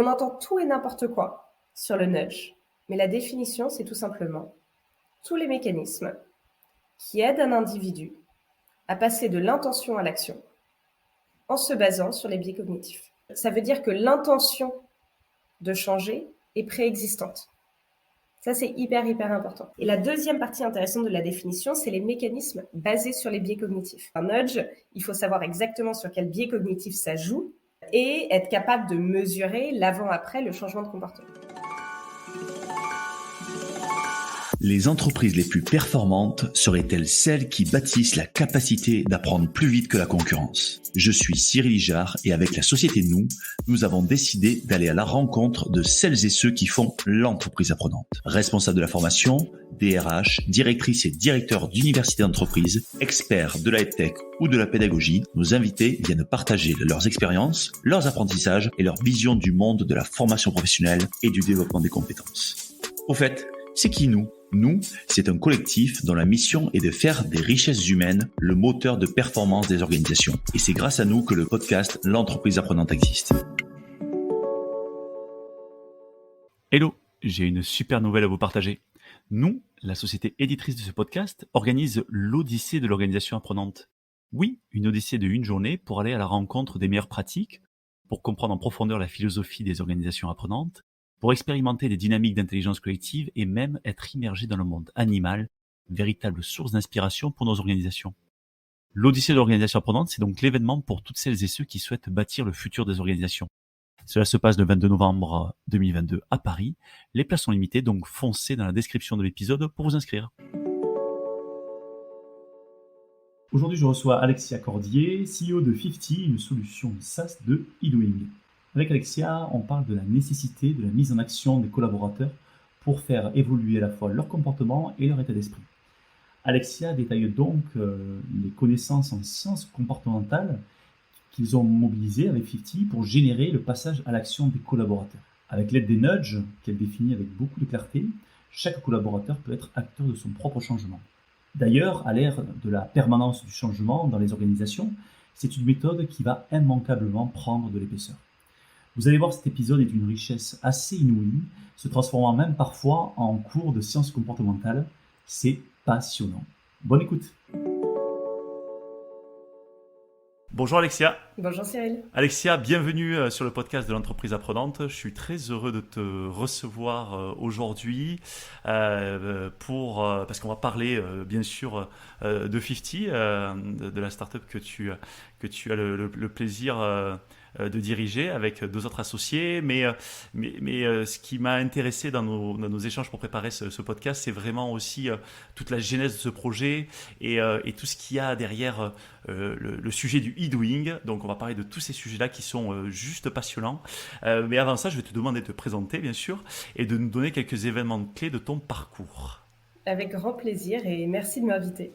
On entend tout et n'importe quoi sur le nudge, mais la définition, c'est tout simplement tous les mécanismes qui aident un individu à passer de l'intention à l'action en se basant sur les biais cognitifs. Ça veut dire que l'intention de changer est préexistante. Ça, c'est hyper important. Et la deuxième partie intéressante de la définition, c'est les mécanismes basés sur les biais cognitifs. Un nudge, il faut savoir exactement sur quel biais cognitif ça joue et être capable de mesurer l'avant-après, le changement de comportement. Les entreprises les plus performantes seraient-elles celles qui bâtissent la capacité d'apprendre plus vite que la concurrence? Je suis Cyril Ijard et avec la société nous avons décidé d'aller à la rencontre de celles et ceux qui font l'entreprise apprenante. Responsables de la formation, DRH, directrices et directeurs d'universités d'entreprise, experts de la tech ou de la pédagogie, nos invités viennent partager leurs expériences, leurs apprentissages et leur vision du monde de la formation professionnelle et du développement des compétences. Au fait, c'est qui nous? Nous, c'est un collectif dont la mission est de faire des richesses humaines le moteur de performance des organisations. Et c'est grâce à nous que le podcast L'entreprise apprenante existe. Hello, j'ai une super nouvelle à vous partager. Nous, la société éditrice de ce podcast, organise l'Odyssée de l'organisation apprenante. Oui, une odyssée de une journée pour aller à la rencontre des meilleures pratiques, pour comprendre en profondeur la philosophie des organisations apprenantes, pour expérimenter des dynamiques d'intelligence collective et même être immergé dans le monde animal, véritable source d'inspiration pour nos organisations. L'Odyssée de l'organisation apprenante, c'est donc l'événement pour toutes celles et ceux qui souhaitent bâtir le futur des organisations. Cela se passe le 22 novembre 2022 à Paris. Les places sont limitées, donc foncez dans la description de l'épisode pour vous inscrire. Aujourd'hui, je reçois Alexia Cordier, CEO de 50, une solution SaaS de eDoing. Avec Alexia, on parle de la nécessité de la mise en action des collaborateurs pour faire évoluer à la fois leur comportement et leur état d'esprit. Alexia détaille donc les connaissances en sciences comportementales qu'ils ont mobilisées avec 50 pour générer le passage à l'action des collaborateurs. Avec l'aide des nudges, qu'elle définit avec beaucoup de clarté, chaque collaborateur peut être acteur de son propre changement. D'ailleurs, à l'ère de la permanence du changement dans les organisations, c'est une méthode qui va immanquablement prendre de l'épaisseur. Vous allez voir, cet épisode est d'une richesse assez inouïe, se transformant même parfois en cours de sciences comportementales. C'est passionnant. Bonne écoute. Bonjour Alexia. Bonjour Cyril. Alexia, bienvenue sur le podcast de l'entreprise apprenante. Je suis très heureux de te recevoir aujourd'hui parce qu'on va parler bien sûr de 50, de la startup que tu as le plaisir de diriger avec deux autres associés. Mais ce qui m'a intéressé dans nos échanges pour préparer ce podcast, c'est vraiment aussi toute la genèse de ce projet et tout ce qu'il y a derrière le sujet du e-doing. Donc on va parler de tous ces sujets-là qui sont juste passionnants. Mais avant ça, je vais te demander de te présenter, bien sûr, et de nous donner quelques événements clés de ton parcours. Avec grand plaisir et merci de m'inviter.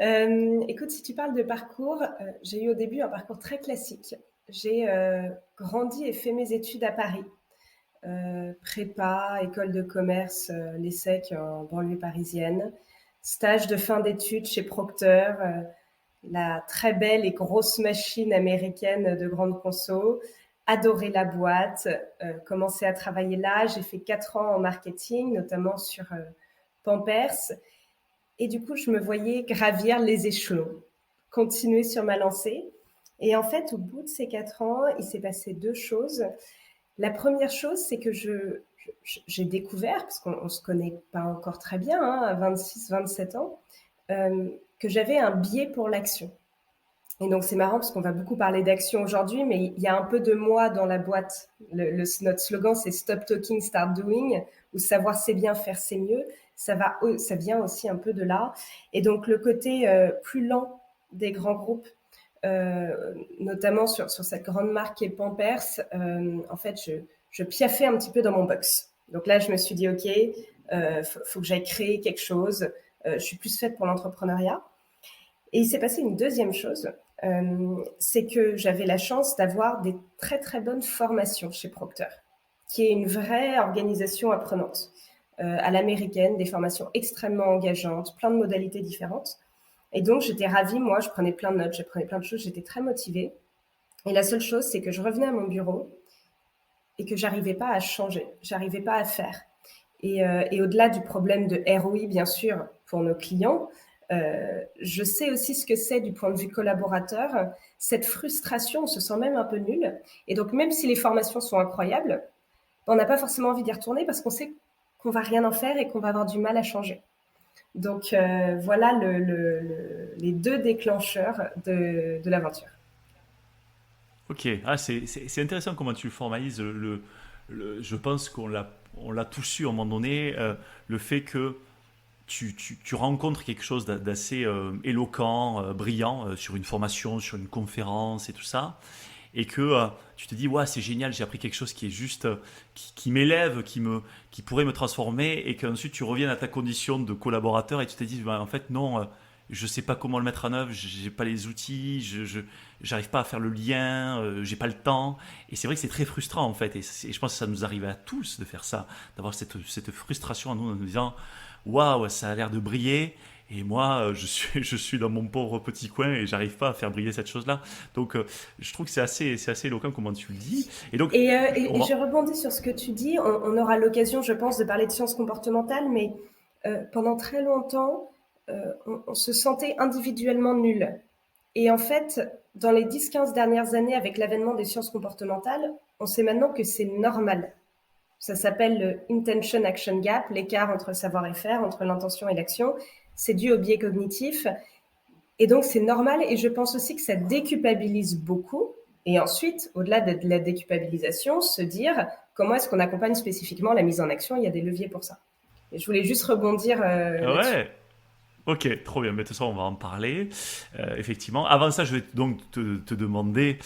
Écoute, si tu parles de parcours, j'ai eu au début un parcours très classique. J'ai grandi et fait mes études à Paris. Prépa, école de commerce, l'ESSEC en banlieue parisienne. Stage de fin d'études chez Procter, la très belle et grosse machine américaine de grande conso. Adoré la boîte, commencé à travailler là. J'ai fait 4 ans en marketing, notamment sur Pampers. Et du coup, je me voyais gravir les échelons, continuer sur ma lancée. Et en fait, au bout de ces 4 ans, il s'est passé 2 choses. La première chose, c'est que j'ai découvert, parce qu'on ne se connaît pas encore très bien, à 26, 27 ans, que j'avais un biais pour l'action. Et donc, c'est marrant parce qu'on va beaucoup parler d'action aujourd'hui, mais il y a un peu de moi dans la boîte. Notre slogan, c'est « Stop talking, start doing », ou « Savoir c'est bien, faire c'est mieux ». Ça vient aussi un peu de là. Et donc, le côté plus lent des grands groupes, notamment sur cette grande marque qui est Pampers, en fait, je piaffais un petit peu dans mon box. Donc là, je me suis dit, OK, faut que j'aille créer quelque chose. Je suis plus faite pour l'entrepreneuriat. Et il s'est passé une deuxième chose, c'est que j'avais la chance d'avoir des très, très bonnes formations chez Procter, qui est une vraie organisation apprenante, à l'américaine, des formations extrêmement engageantes, plein de modalités différentes. Et donc, j'étais ravie, moi, je prenais plein de notes, je prenais plein de choses, j'étais très motivée. Et la seule chose, c'est que je revenais à mon bureau et que j'arrivais pas à changer, j'arrivais pas à faire. Et au-delà du problème de ROI, bien sûr, pour nos clients, je sais aussi ce que c'est du point de vue collaborateur, cette frustration, on se sent même un peu nul. Et donc, même si les formations sont incroyables, on n'a pas forcément envie d'y retourner parce qu'on sait qu'on va rien en faire et qu'on va avoir du mal à changer. Donc, voilà les deux déclencheurs de l'aventure. Ok, ah, c'est intéressant comment tu formalises je pense on l'a tous eu à un moment donné, le fait que tu rencontres quelque chose d'assez éloquent, brillant sur une formation, sur une conférence et tout ça, et que tu te dis, ouais, c'est génial, j'ai appris quelque chose qui est juste, qui m'élève, qui pourrait me transformer, et qu'ensuite tu reviens à ta condition de collaborateur et tu te dis, bah, en fait, non, je sais pas comment le mettre en œuvre, j'ai pas les outils, j'arrive pas à faire le lien, j'ai pas le temps. Et c'est vrai que c'est très frustrant en fait. Et je pense que ça nous arrive à tous de faire ça, d'avoir cette frustration en nous disant, waouh, ça a l'air de briller. Et moi, je suis dans mon pauvre petit coin et j'arrive pas à faire briller cette chose-là. Donc, je trouve que c'est assez éloquent comment tu le dis. Et donc, Et je rebondis sur ce que tu dis. On aura l'occasion, je pense, de parler de sciences comportementales, mais pendant très longtemps, on se sentait individuellement nul. Et en fait, dans les 10-15 dernières années, avec l'avènement des sciences comportementales, on sait maintenant que c'est normal. Ça s'appelle le Intention Action Gap, l'écart entre le savoir et faire, entre l'intention et l'action. C'est dû au biais cognitif. Et donc, c'est normal. Et je pense aussi que ça déculpabilise beaucoup. Et ensuite, au-delà de la déculpabilisation, se dire comment est-ce qu'on accompagne spécifiquement la mise en action. Il y a des leviers pour ça. Et je voulais juste rebondir là-dessus. ouais, ok, trop bien. Mais de toute façon, on va en parler. Effectivement. Avant ça, je vais donc te demander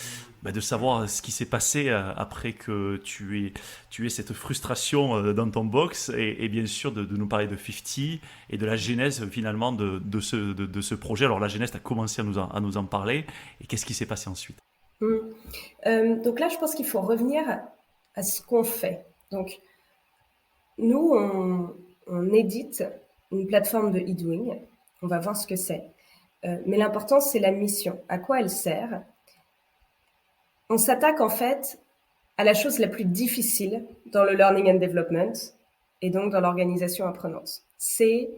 de savoir ce qui s'est passé après que tu aies cette frustration dans ton box et bien sûr de nous parler de 50 et de la genèse finalement de ce projet. Alors, la genèse, tu as commencé à nous en parler. Et qu'est-ce qui s'est passé ensuite? Donc là, je pense qu'il faut revenir à ce qu'on fait. Donc, nous, on édite une plateforme de e-doing. On va voir ce que c'est. Mais l'important, c'est la mission. À quoi elle sert? On s'attaque en fait à la chose la plus difficile dans le learning and development et donc dans l'organisation apprenante. C'est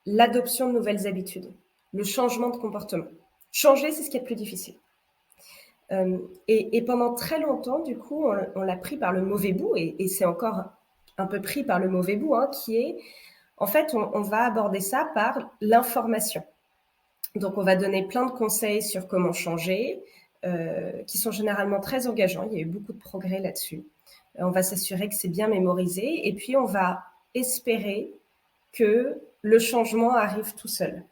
l'adoption de nouvelles habitudes, le changement de comportement. Changer, c'est ce qui est le plus difficile. Et pendant très longtemps, du coup, on l'a pris par le mauvais bout, et c'est encore un peu pris par le mauvais bout, hein, qui est, en fait, on va aborder ça par l'information. Donc, on va donner plein de conseils sur comment changer, qui sont généralement très engageants. Il y a eu beaucoup de progrès là-dessus. On va s'assurer que c'est bien mémorisé, et puis on va espérer que le changement arrive tout seul.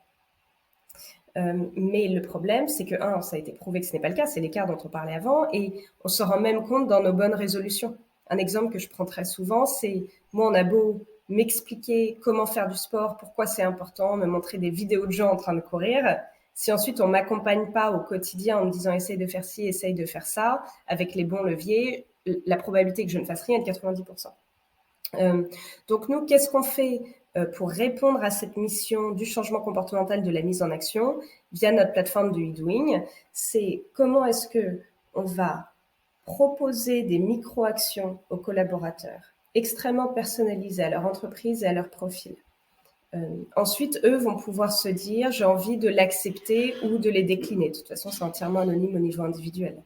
Mais le problème, c'est que, ça a été prouvé que ce n'est pas le cas, c'est l'écart dont on parlait avant, et on se rend même compte dans nos bonnes résolutions. Un exemple que je prends très souvent, c'est, moi, on a beau m'expliquer comment faire du sport, pourquoi c'est important, me montrer des vidéos de gens en train de courir, si ensuite on m'accompagne pas au quotidien en me disant essaye de faire ci, essaye de faire ça, avec les bons leviers, la probabilité que je ne fasse rien est de 90%. Donc nous, qu'est-ce qu'on fait pour répondre à cette mission du changement comportemental, de la mise en action via notre plateforme de e-doing? C'est comment est-ce que on va proposer des micro-actions aux collaborateurs extrêmement personnalisées à leur entreprise et à leur profil. Ensuite, eux vont pouvoir se dire j'ai envie de l'accepter ou de les décliner. De toute façon, c'est entièrement anonyme au niveau individuel.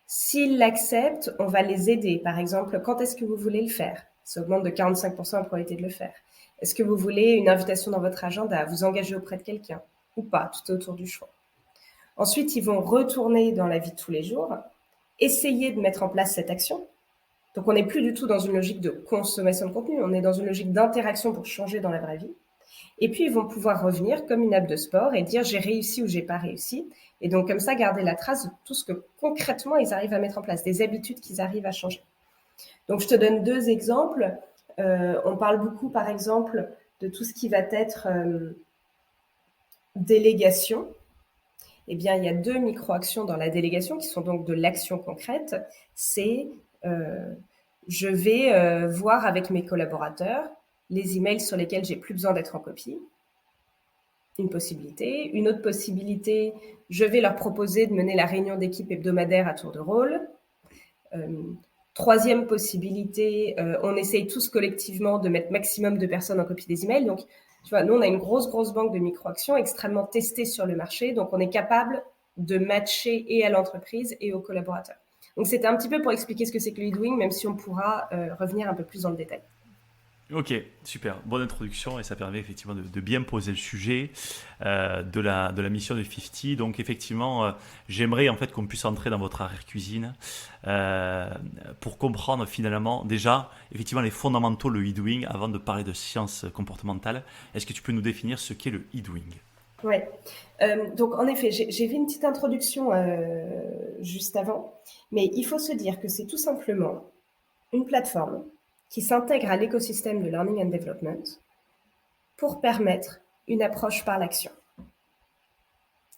S'ils l'acceptent, on va les aider. Par exemple, quand est-ce que vous voulez le faire? Ça augmente de 45% la probabilité de le faire. Est-ce que vous voulez une invitation dans votre agenda, vous engager auprès de quelqu'un ou pas? Tout est autour du choix. Ensuite, ils vont retourner dans la vie de tous les jours, essayer de mettre en place cette action. Donc, on n'est plus du tout dans une logique de consommation de contenu, on est dans une logique d'interaction pour changer dans la vraie vie. Et puis, ils vont pouvoir revenir comme une app de sport et dire j'ai réussi ou j'ai pas réussi. Et donc, comme ça, garder la trace de tout ce que concrètement ils arrivent à mettre en place, des habitudes qu'ils arrivent à changer. Donc, je te donne 2 exemples. On parle beaucoup, par exemple, de tout ce qui va être délégation. Eh bien, il y a 2 micro-actions dans la délégation qui sont donc de l'action concrète. C'est je vais voir avec mes collaborateurs les emails sur lesquels j'ai plus besoin d'être en copie. Une possibilité. Une autre possibilité, je vais leur proposer de mener la réunion d'équipe hebdomadaire à tour de rôle. Troisième possibilité, on essaye tous collectivement de mettre maximum de personnes en copie des emails. Donc, tu vois, nous, on a une grosse banque de micro-actions extrêmement testée sur le marché. Donc, on est capable de matcher et à l'entreprise et aux collaborateurs. Donc, c'était un petit peu pour expliquer ce que c'est que le e-doing, même si on pourra revenir un peu plus dans le détail. Ok, super, bonne introduction et ça permet effectivement de bien poser le sujet de la mission de 50. Donc effectivement, j'aimerais en fait qu'on puisse entrer dans votre arrière-cuisine pour comprendre finalement déjà effectivement les fondamentaux, le e-doing, avant de parler de sciences comportementales. Est-ce que tu peux nous définir ce qu'est le e-doing? Oui, donc en effet, j'ai vu une petite introduction juste avant, mais il faut se dire que c'est tout simplement une plateforme qui s'intègre à l'écosystème de Learning and Development pour permettre une approche par l'action,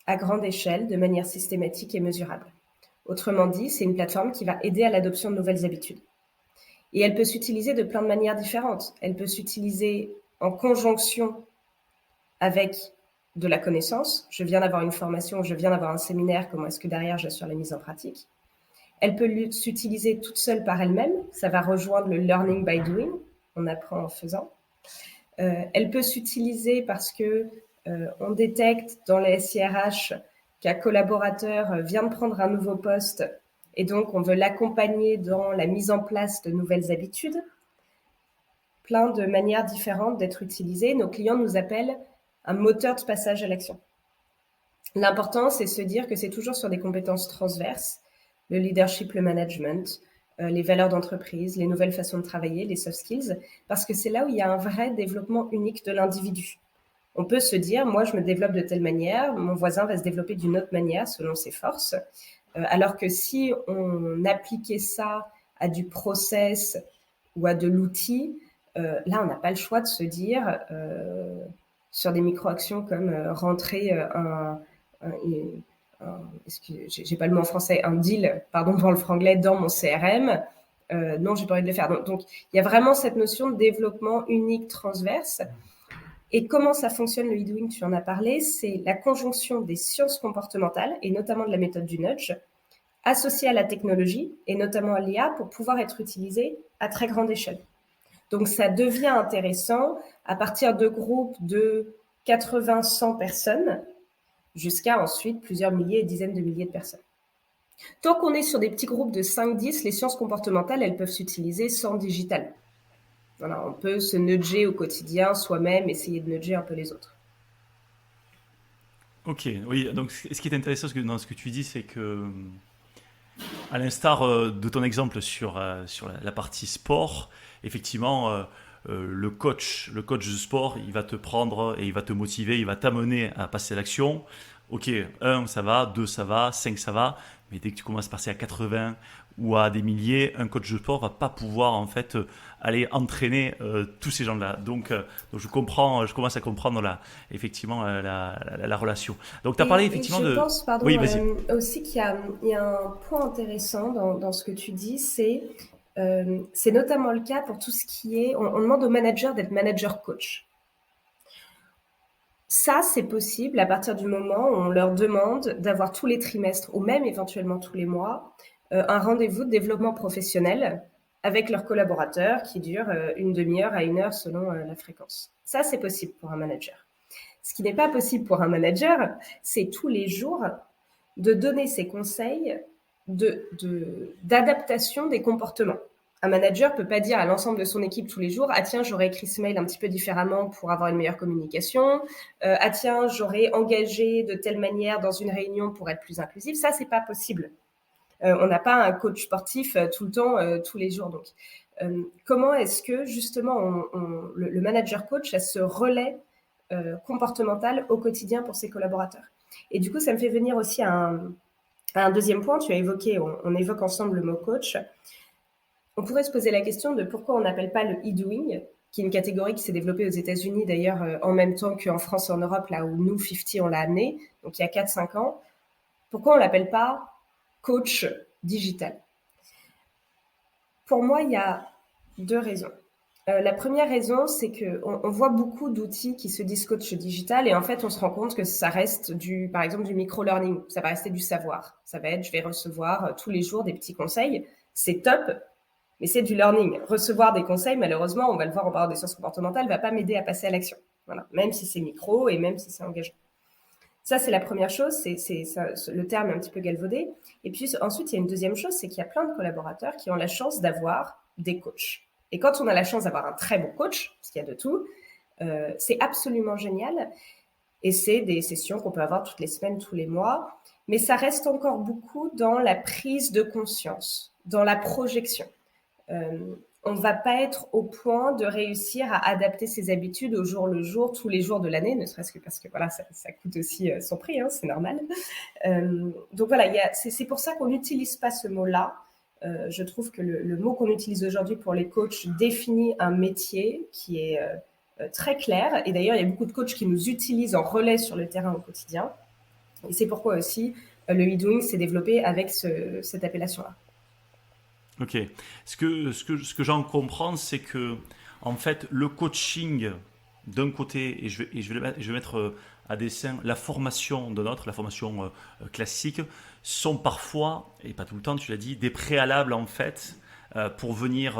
à grande échelle, de manière systématique et mesurable. Autrement dit, c'est une plateforme qui va aider à l'adoption de nouvelles habitudes. Et elle peut s'utiliser de plein de manières différentes. Elle peut s'utiliser en conjonction avec de la connaissance. Je viens d'avoir une formation, je viens d'avoir un séminaire, comment est-ce que derrière j'assure la mise en pratique? Elle peut s'utiliser toute seule par elle-même. Ça va rejoindre le learning by doing. On apprend en faisant. Elle peut s'utiliser parce que on détecte dans les SIRH qu'un collaborateur vient de prendre un nouveau poste et donc on veut l'accompagner dans la mise en place de nouvelles habitudes. Plein de manières différentes d'être utilisées. Nos clients nous appellent un moteur de passage à l'action. L'important, c'est de se dire que c'est toujours sur des compétences transverses, le leadership, le management, les valeurs d'entreprise, les nouvelles façons de travailler, les soft skills, parce que c'est là où il y a un vrai développement unique de l'individu. On peut se dire, moi, je me développe de telle manière, mon voisin va se développer d'une autre manière selon ses forces, alors que si on appliquait ça à du process ou à de l'outil, là, on n'a pas le choix de se dire, sur des micro-actions comme rentrer j'ai pas le mot en français, un deal, pardon pour le franglais, dans mon CRM. Non, j'ai pas envie de le faire. Donc, il y a vraiment cette notion de développement unique, transverse. Et comment ça fonctionne le e-doing, tu en as parlé, c'est la conjonction des sciences comportementales, et notamment de la méthode du nudge, associée à la technologie, et notamment à l'IA, pour pouvoir être utilisée à très grande échelle. Donc, ça devient intéressant à partir de groupes de 80-100 personnes, jusqu'à ensuite plusieurs milliers et dizaines de milliers de personnes. Tant qu'on est sur des petits groupes de 5-10, les sciences comportementales, elles peuvent s'utiliser sans digital. Voilà, on peut se nudger au quotidien, soi-même, essayer de nudger un peu les autres. Ok, oui, donc ce qui est intéressant dans ce que tu dis, c'est que, à l'instar de ton exemple sur la partie sport, effectivement, le coach de sport, il va te prendre et il va te motiver, il va t'amener à passer à l'action. Ok, 1 ça va, 2 ça va, 5 ça va, mais dès que tu commences à passer à 80 ou à des milliers, un coach de sport va pas pouvoir en fait aller entraîner tous ces gens-là. Donc je commence à comprendre effectivement la relation. Donc tu as parlé effectivement je de... pense, pardon, Oui, vas-y. aussi qu'il y a un point intéressant dans ce que tu dis, c'est notamment le cas pour tout ce qui est... On demande aux managers d'être manager coach. Ça, c'est possible à partir du moment où on leur demande d'avoir tous les trimestres ou même éventuellement tous les mois un rendez-vous de développement professionnel avec leurs collaborateurs qui dure une demi-heure à 1 heure selon la fréquence. Ça, c'est possible pour un manager. Ce qui n'est pas possible pour un manager, c'est tous les jours de donner ses conseils d'adaptation des comportements. Un manager peut pas dire à l'ensemble de son équipe tous les jours, ah tiens, j'aurais écrit ce mail un petit peu différemment pour avoir une meilleure communication, ah tiens, j'aurais engagé de telle manière dans une réunion pour être plus inclusive. Ça, c'est pas possible. On n'a pas un coach sportif tout le temps, tous les jours. Donc, comment est-ce que justement le manager coach a ce relais comportemental au quotidien pour ses collaborateurs? Et du coup, ça me fait venir aussi à un deuxième point. Tu as évoqué, on évoque ensemble le mot coach. On pourrait se poser la question de pourquoi on n'appelle pas le e-doing, qui est une catégorie qui s'est développée aux États-Unis d'ailleurs en même temps qu'en France et en Europe, là où nous, 50, on l'a amené, donc il y a 4-5 ans. Pourquoi on ne l'appelle pas coach digital? Pour moi, il y a 2 raisons. La première raison, c'est qu'on voit beaucoup d'outils qui se disent coach digital et en fait, on se rend compte que ça reste par exemple, du micro-learning. Ça va rester du savoir. Ça va être, je vais recevoir tous les jours des petits conseils. C'est top, Mais c'est du learning. Recevoir des conseils, malheureusement, on va le voir en parlant des sciences comportementales, ne va pas m'aider à passer à l'action. Voilà. Même si c'est micro et même si c'est engageant. Ça, c'est la première chose. Le terme est un petit peu galvaudé. Et puis ensuite, il y a une deuxième chose, c'est qu'il y a plein de collaborateurs qui ont la chance d'avoir des coachs. Et quand on a la chance d'avoir un très bon coach, parce qu'il y a de tout, c'est absolument génial. Et c'est des sessions qu'on peut avoir toutes les semaines, tous les mois. Mais ça reste encore beaucoup dans la prise de conscience, dans la projection. On ne va pas être au point de réussir à adapter ses habitudes au jour le jour, tous les jours de l'année, ne serait-ce que parce que voilà, ça coûte aussi son prix, hein, c'est normal. Donc voilà, c'est pour ça qu'on n'utilise pas ce mot-là. Je trouve que le mot qu'on utilise aujourd'hui pour les coachs définit un métier qui est très clair. Et d'ailleurs, il y a beaucoup de coachs qui nous utilisent en relais sur le terrain au quotidien. Et c'est pourquoi aussi le e-doing s'est développé avec cette appellation-là. Ok. Ce que j'en comprends, c'est que en fait, le coaching d'un côté, et je vais mettre à dessein la formation de l'autre, la formation classique, sont parfois, et pas tout le temps, tu l'as dit, des préalables en fait pour venir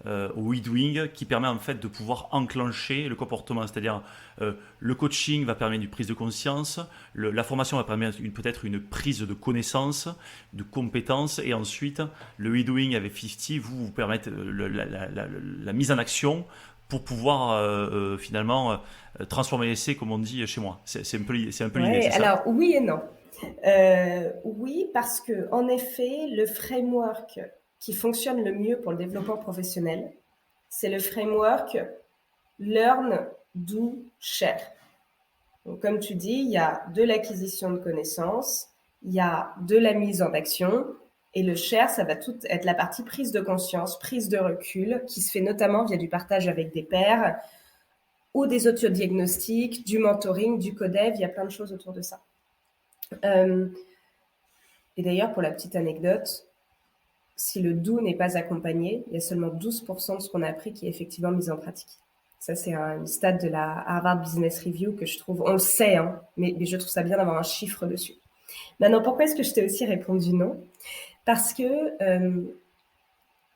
au e-doing qui permet en fait de pouvoir enclencher le comportement. C'est-à-dire le coaching va permettre une prise de conscience, la formation va permettre peut-être une prise de connaissance, de compétences, et ensuite le e-doing avec 50 vous permettre la mise en action pour pouvoir finalement transformer l'essai, comme on dit chez moi. C'est un peu l'idée, c'est ça? Alors oui et non. Oui, parce que en effet, le framework qui fonctionne le mieux pour le développement professionnel, c'est le framework Learn, Do, Share. Donc, comme tu dis, il y a de l'acquisition de connaissances, il y a de la mise en action, et le share, ça va tout être la partie prise de conscience, prise de recul, qui se fait notamment via du partage avec des pairs, ou des autodiagnostics, du mentoring, du codev, il y a plein de choses autour de ça. Et d'ailleurs, pour la petite anecdote, si le do n'est pas accompagné, il y a seulement 12% de ce qu'on a appris qui est effectivement mis en pratique. Ça, c'est une stat de la Harvard Business Review que je trouve, on le sait, hein, mais je trouve ça bien d'avoir un chiffre dessus. Maintenant, pourquoi est-ce que je t'ai aussi répondu non? Parce que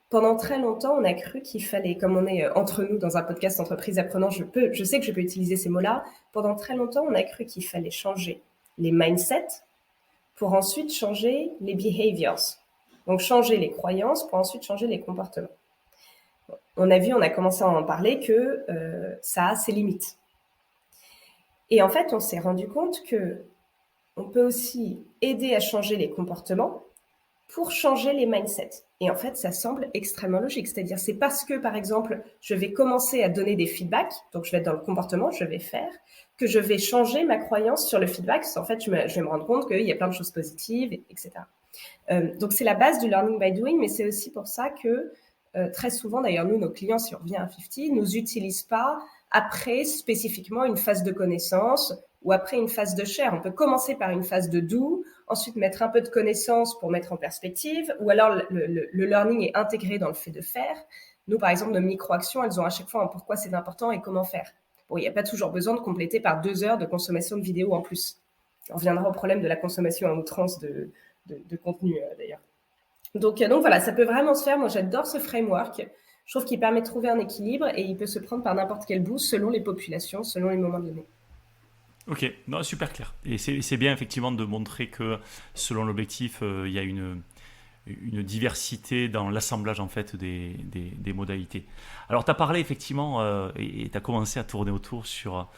pendant très longtemps, on a cru qu'il fallait, comme on est entre nous dans un podcast entreprise apprenant, je sais que je peux utiliser ces mots-là. Pendant très longtemps, on a cru qu'il fallait changer les mindsets pour ensuite changer les behaviors. Donc, changer les croyances pour ensuite changer les comportements. On a commencé à en parler que ça a ses limites. Et en fait, on s'est rendu compte que on peut aussi aider à changer les comportements pour changer les mindsets. Et en fait, ça semble extrêmement logique. C'est-à-dire, c'est parce que, par exemple, je vais commencer à donner des feedbacks, donc je vais être dans le comportement, je vais faire, que je vais changer ma croyance sur le feedback. En fait, je vais me rendre compte qu'il y a plein de choses positives, etc. Donc, c'est la base du learning by doing, mais c'est aussi pour ça que très souvent, d'ailleurs, nous, nos clients, si on revient à 50, nous utilisent pas après spécifiquement une phase de connaissance ou après une phase de share. On peut commencer par une phase de do, ensuite mettre un peu de connaissance pour mettre en perspective, ou alors le learning est intégré dans le fait de faire. Nous, par exemple, nos micro-actions, elles ont à chaque fois un pourquoi c'est important et comment faire. Bon, il n'y a pas toujours besoin de compléter par 2 heures de consommation de vidéos en plus. On reviendra au problème de la consommation à outrance de contenu, d'ailleurs. Donc voilà, ça peut vraiment se faire. Moi, j'adore ce framework. Je trouve qu'il permet de trouver un équilibre et il peut se prendre par n'importe quel bout selon les populations, selon les moments donnés. Ok, non, super clair. Et c'est bien effectivement de montrer que selon l'objectif, il y a une diversité dans l'assemblage en fait des modalités. Alors tu as parlé effectivement et tu as commencé à tourner autour sur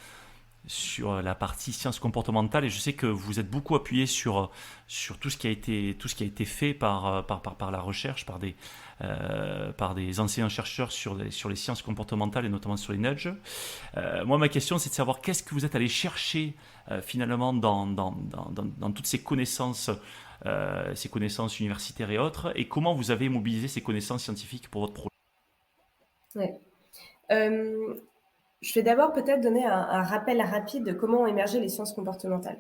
la partie sciences comportementales, et je sais que vous êtes beaucoup appuyé sur tout ce qui a été fait par la recherche, par des enseignants chercheurs sur les sciences comportementales et notamment sur les nudges. Moi, ma question, c'est de savoir qu'est-ce que vous êtes allé chercher finalement dans toutes ces connaissances universitaires et autres, et comment vous avez mobilisé ces connaissances scientifiques pour votre projet. Ouais. Je vais d'abord peut-être donner un rappel rapide de comment ont émergé les sciences comportementales.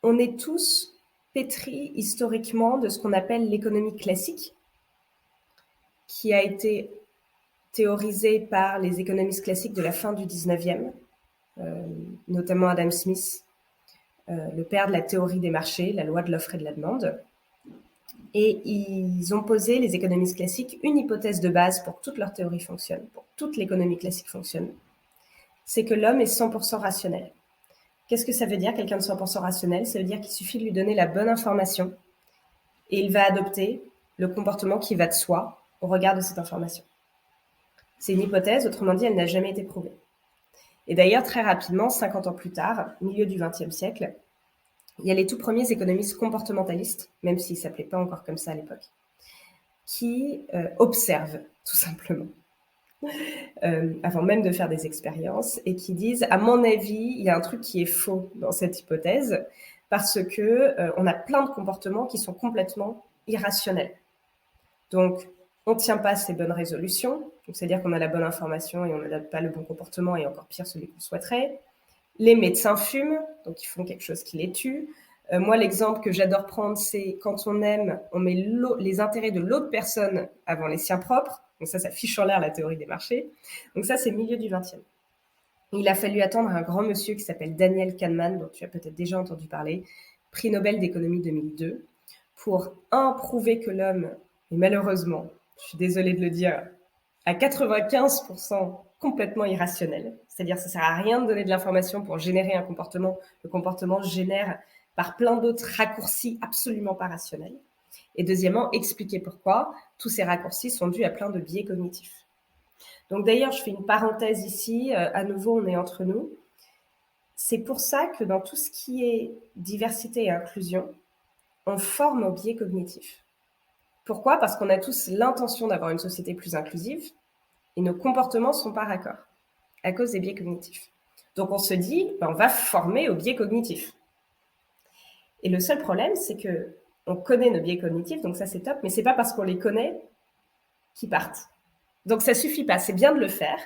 On est tous pétris historiquement de ce qu'on appelle l'économie classique, qui a été théorisée par les économistes classiques de la fin du 19e, notamment Adam Smith, le père de la théorie des marchés, la loi de l'offre et de la demande. Et ils ont posé, les économistes classiques, une hypothèse de base pour que toute leur théorie fonctionne, pour que toute l'économie classique fonctionne. C'est que l'homme est 100% rationnel. Qu'est-ce que ça veut dire, quelqu'un de 100% rationnel? Ça veut dire qu'il suffit de lui donner la bonne information et il va adopter le comportement qui va de soi au regard de cette information. C'est une hypothèse, autrement dit, elle n'a jamais été prouvée. Et d'ailleurs, très rapidement, 50 ans plus tard, milieu du XXe siècle, il y a les tout premiers économistes comportementalistes, même s'ils ne s'appelaient pas encore comme ça à l'époque, qui observent, tout simplement, avant même de faire des expériences, et qui disent, à mon avis, il y a un truc qui est faux dans cette hypothèse, parce que on a plein de comportements qui sont complètement irrationnels. Donc, on ne tient pas ces bonnes résolutions, c'est-à-dire qu'on a la bonne information et on n'adopte pas le bon comportement, et encore pire, celui qu'on souhaiterait. Les médecins fument, donc ils font quelque chose qui les tue. Moi, l'exemple que j'adore prendre, c'est quand on aime, on met les intérêts de l'autre personne avant les siens propres. Donc ça fiche en l'air la théorie des marchés. Donc ça, c'est le milieu du XXe. Il a fallu attendre un grand monsieur qui s'appelle Daniel Kahneman, dont tu as peut-être déjà entendu parler, prix Nobel d'économie 2002, pour prouver que l'homme est malheureusement, je suis désolée de le dire, à 95% complètement irrationnel. C'est-à-dire que ça ne sert à rien de donner de l'information pour générer un comportement. Le comportement génère par plein d'autres raccourcis absolument pas rationnels. Et deuxièmement, expliquer pourquoi tous ces raccourcis sont dus à plein de biais cognitifs. Donc d'ailleurs, je fais une parenthèse ici, à nouveau, on est entre nous. C'est pour ça que dans tout ce qui est diversité et inclusion, on forme au biais cognitif. Pourquoi? Parce qu'on a tous l'intention d'avoir une société plus inclusive et nos comportements ne sont pas raccords à cause des biais cognitifs. Donc on se dit, on va former au biais cognitif. Et le seul problème, c'est qu'on connaît nos biais cognitifs, donc ça c'est top, mais ce n'est pas parce qu'on les connaît qu'ils partent. Donc ça ne suffit pas, c'est bien de le faire,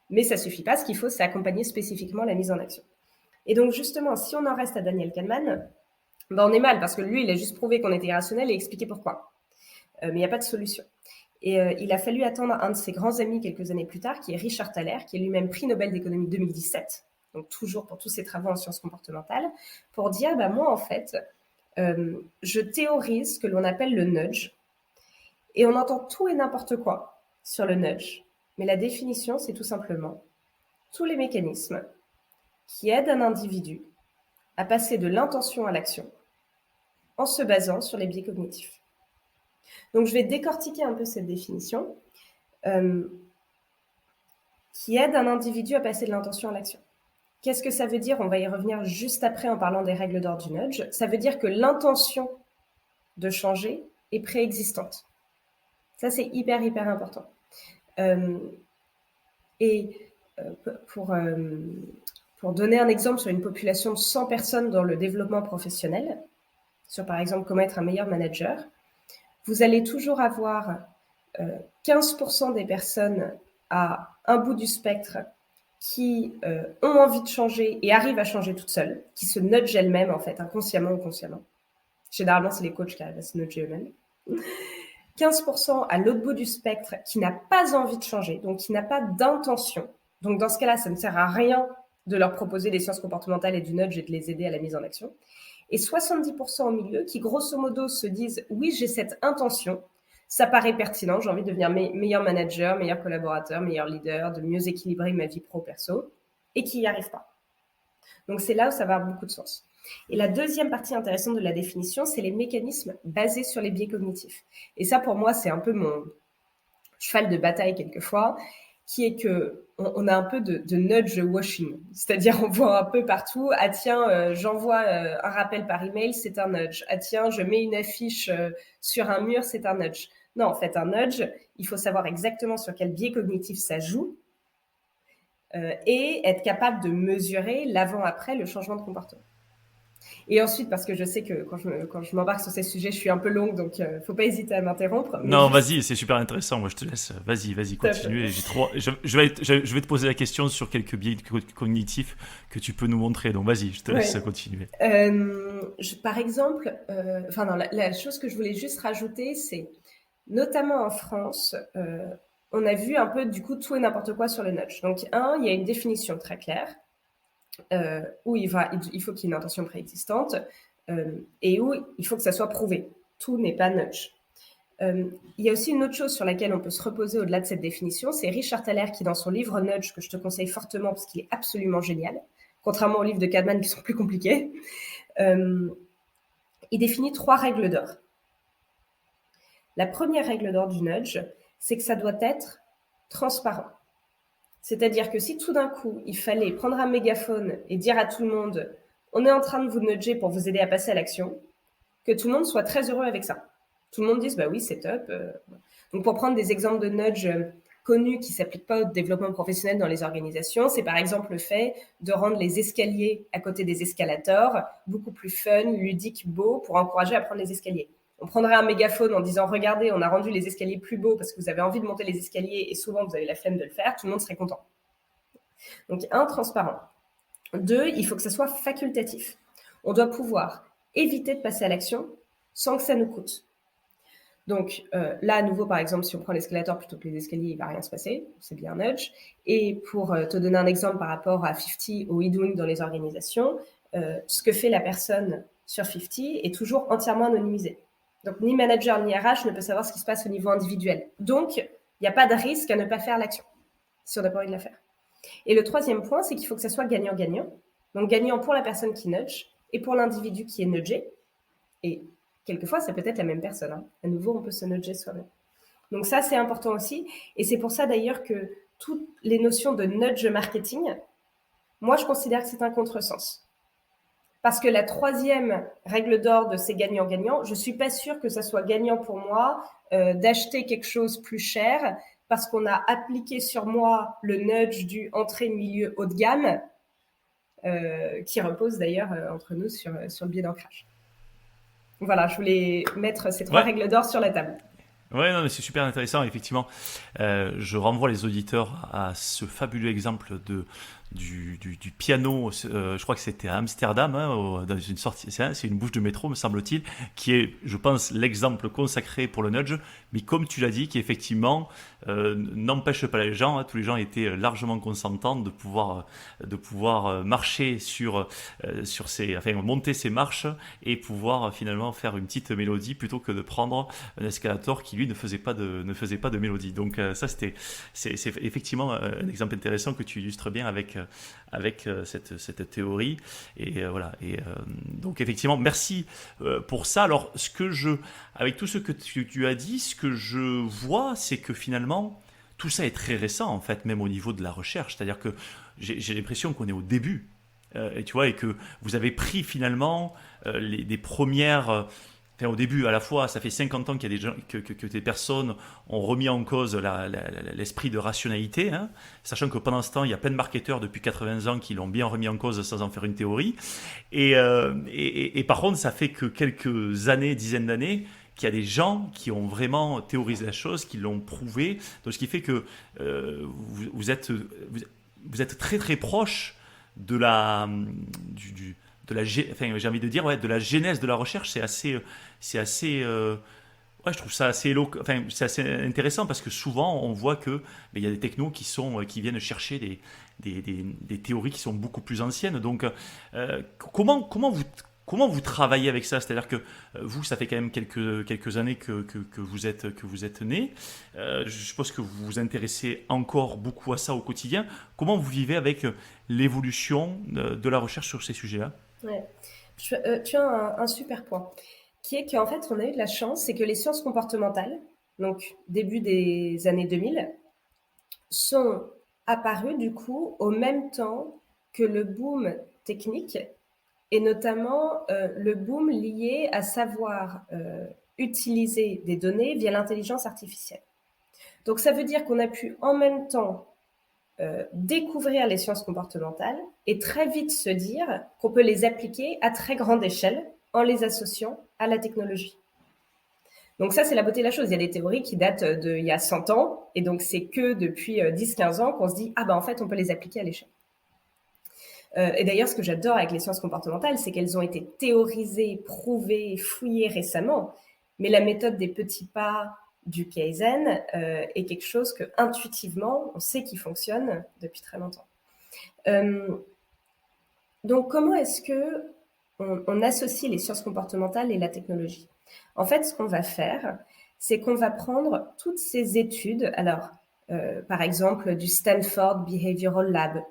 mais ça ne suffit pas. Ce qu'il faut, c'est accompagner spécifiquement la mise en action. Et donc justement, si on en reste à Daniel Kahneman, on est mal, parce que lui, il a juste prouvé qu'on était irrationnel et expliqué pourquoi. Mais il n'y a pas de solution. Et il a fallu attendre un de ses grands amis quelques années plus tard, qui est Richard Thaler, qui est lui-même prix Nobel d'économie 2017, donc toujours pour tous ses travaux en sciences comportementales, pour dire, moi en fait, je théorise ce que l'on appelle le nudge, et on entend tout et n'importe quoi sur le nudge. Mais la définition, c'est tout simplement tous les mécanismes qui aident un individu à passer de l'intention à l'action en se basant sur les biais cognitifs. Donc, je vais décortiquer un peu cette définition qui aide un individu à passer de l'intention à l'action. Qu'est-ce que ça veut dire? On va y revenir juste après en parlant des règles d'or du nudge. Ça veut dire que l'intention de changer est préexistante. Ça, c'est hyper, hyper important. Pour donner un exemple sur une population de 100 personnes dans le développement professionnel, sur par exemple comment être un meilleur manager, vous allez toujours avoir 15% des personnes à un bout du spectre qui ont envie de changer et arrivent à changer toutes seules, qui se nudgent elles-mêmes en fait, inconsciemment ou consciemment. Généralement, c'est les coachs qui arrivent à se nudger eux-mêmes. 15% à l'autre bout du spectre qui n'a pas envie de changer, donc qui n'a pas d'intention. Donc dans ce cas-là, ça ne sert à rien de leur proposer des sciences comportementales et du nudge et de les aider à la mise en action. Et 70% au milieu qui, grosso modo, se disent « oui, j'ai cette intention, ça paraît pertinent, j'ai envie de devenir meilleur manager, meilleur collaborateur, meilleur leader, de mieux équilibrer ma vie pro-perso » et qui n'y arrivent pas. Donc c'est là où ça va avoir beaucoup de sens. Et la deuxième partie intéressante de la définition, c'est les mécanismes basés sur les biais cognitifs. Et ça, pour moi, c'est un peu mon cheval de bataille quelquefois, qui est qu'on a un peu de nudge washing. C'est-à-dire, on voit un peu partout, ah tiens, j'envoie un rappel par email, c'est un nudge. Ah tiens, je mets une affiche sur un mur, c'est un nudge. Non, en fait, un nudge, il faut savoir exactement sur quel biais cognitif ça joue et être capable de mesurer l'avant-après, le changement de comportement. Et ensuite, parce que je sais que quand je m'embarque sur ces sujets, je suis un peu longue, donc faut pas hésiter à m'interrompre. Non, vas-y, c'est super intéressant. Moi, je te laisse. Vas-y, continue. Je vais te poser la question sur quelques biais cognitifs que tu peux nous montrer. Donc, vas-y, je te laisse continuer. Par exemple, la chose que je voulais juste rajouter, c'est notamment en France, on a vu un peu du coup tout et n'importe quoi sur le nudge. Donc, il y a une définition très claire. Où il faut qu'il y ait une intention préexistante et où il faut que ça soit prouvé. tout n'est pas nudge. Il y a aussi une autre chose sur laquelle on peut se reposer au-delà de cette définition, c'est Richard Thaler qui, dans son livre Nudge, que je te conseille fortement parce qu'il est absolument génial, contrairement aux livres de Kahneman qui sont plus compliqués, il définit 3 règles d'or. La première règle d'or du nudge, c'est que ça doit être transparent. C'est-à-dire que si tout d'un coup, il fallait prendre un mégaphone et dire à tout le monde « on est en train de vous nudger pour vous aider à passer à l'action », que tout le monde soit très heureux avec ça. Tout le monde dise « bah oui, c'est top ». Donc pour prendre des exemples de nudge connus qui ne s'appliquent pas au développement professionnel dans les organisations, c'est par exemple le fait de rendre les escaliers à côté des escalators beaucoup plus fun, ludiques, beaux, pour encourager à prendre les escaliers. On prendrait un mégaphone en disant « regardez, on a rendu les escaliers plus beaux parce que vous avez envie de monter les escaliers et souvent vous avez la flemme de le faire », tout le monde serait content. Donc 1, transparent. 2, il faut que ça soit facultatif. On doit pouvoir éviter de passer à l'action sans que ça nous coûte. Donc là, à nouveau, par exemple, si on prend l'escalator plutôt que les escaliers, il ne va rien se passer. C'est bien un nudge. Et pour te donner un exemple par rapport à 50 ou e-doing dans les organisations, ce que fait la personne sur 50 est toujours entièrement anonymisé. Donc, ni manager ni RH ne peut savoir ce qui se passe au niveau individuel. Donc, il n'y a pas de risque à ne pas faire l'action si on n'a pas envie de la faire. Et le 3e point, c'est qu'il faut que ça soit gagnant-gagnant. Donc, gagnant pour la personne qui nudge et pour l'individu qui est nudgé. Et quelquefois, ça peut être la même personne. Hein. À nouveau, on peut se nudger soi-même. Donc ça, c'est important aussi. Et c'est pour ça d'ailleurs que toutes les notions de nudge marketing, moi, je considère que c'est un contresens. Parce que la 3e règle d'or de ces gagnants-gagnants, je ne suis pas sûre que ça soit gagnant pour moi d'acheter quelque chose plus cher parce qu'on a appliqué sur moi le nudge du entrée milieu haut de gamme, qui repose d'ailleurs entre nous sur le biais d'ancrage. Voilà, je voulais mettre ces 3 règles d'or sur la table. Ouais, non, mais c'est super intéressant, effectivement. Je renvoie les auditeurs à ce fabuleux exemple du piano, je crois que c'était à Amsterdam, hein, dans une sortie, c'est une bouche de métro, me semble-t-il, qui est, je pense, l'exemple consacré pour le nudge, mais comme tu l'as dit, qui effectivement n'empêche pas les gens, hein, tous les gens étaient largement consentants de pouvoir marcher sur monter ces marches et pouvoir finalement faire une petite mélodie plutôt que de prendre un escalator qui lui ne faisait pas de mélodie. Donc c'est effectivement un exemple intéressant que tu illustres bien avec cette théorie. Et voilà. Et donc effectivement, merci pour ça. Alors avec tout ce que tu as dit, ce que je vois, c'est que finalement tout ça est très récent en fait, même au niveau de la recherche. C'est-à-dire que j'ai l'impression qu'on est au début. Et tu vois, et que vous avez pris finalement des premières. Au début, à la fois, ça fait 50 ans qu'il y a des gens, que des personnes ont remis en cause l'esprit de rationalité, hein, sachant que pendant ce temps, il y a plein de marketeurs depuis 80 ans qui l'ont bien remis en cause sans en faire une théorie. Et par contre, ça fait que quelques années, dizaines d'années, qu'il y a des gens qui ont vraiment théorisé la chose, qui l'ont prouvé. Donc, ce qui fait que vous êtes très très proche de j'ai envie de dire, de la genèse de la recherche. C'est assez je trouve ça c'est assez intéressant parce que souvent on voit que il y a des technos qui viennent chercher des théories qui sont beaucoup plus anciennes. Donc comment vous travaillez avec ça? C'est-à-dire que vous, ça fait quand même quelques années que vous êtes né. Je suppose que vous vous intéressez encore beaucoup à ça au quotidien. Comment vous vivez avec l'évolution de la recherche sur ces sujets-là? Ouais. Tu as un super point, qui est qu'en fait, on a eu de la chance, c'est que les sciences comportementales, donc début des années 2000, sont apparues du coup au même temps que le boom technique, et notamment le boom lié à savoir utiliser des données via l'intelligence artificielle. Donc ça veut dire qu'on a pu en même temps découvrir les sciences comportementales et très vite se dire qu'on peut les appliquer à très grande échelle en les associant à la technologie. Donc ça, c'est la beauté de la chose. Il y a des théories qui datent d'il y a 100 ans, et donc c'est que depuis 10-15 ans qu'on se dit « Ah ben en fait, on peut les appliquer à l'échelle ». Et d'ailleurs, ce que j'adore avec les sciences comportementales, c'est qu'elles ont été théorisées, prouvées, fouillées récemment, mais la méthode des petits pas du Kaizen est quelque chose que intuitivement on sait qui fonctionne depuis très longtemps. Donc comment est-ce que on associe les sciences comportementales et la technologie? En fait, ce qu'on va faire, c'est qu'on va prendre toutes ces études, alors par exemple du Stanford Behavioral Lab,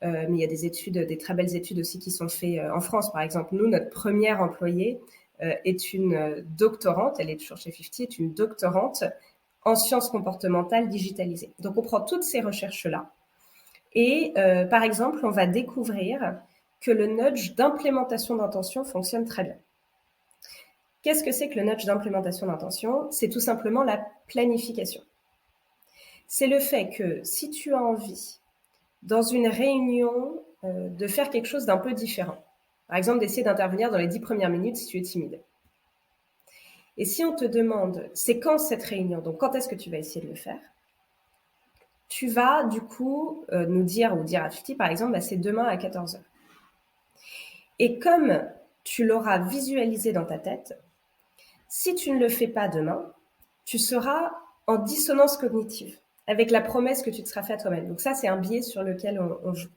mais il y a des études, des très belles études aussi qui sont faites en France. Par exemple, nous, notre première employée est une doctorante, elle est toujours chez 50, est une doctorante en sciences comportementales digitalisées. Donc, on prend toutes ces recherches-là et, par exemple, on va découvrir que le nudge d'implémentation d'intention fonctionne très bien. Qu'est-ce que c'est que le nudge d'implémentation d'intention? C'est tout simplement la planification. C'est le fait que si tu as envie, dans une réunion, de faire quelque chose d'un peu différent, par exemple d'essayer d'intervenir dans les 10 premières minutes si tu es timide. Et si on te demande, c'est quand cette réunion, donc quand est-ce que tu vas essayer de le faire, tu vas du coup nous dire, ou dire à Fifty par exemple, bah, c'est demain à 14h. Et comme tu l'auras visualisé dans ta tête, si tu ne le fais pas demain, tu seras en dissonance cognitive avec la promesse que tu te seras faite à toi-même. Donc ça, c'est un biais sur lequel on joue.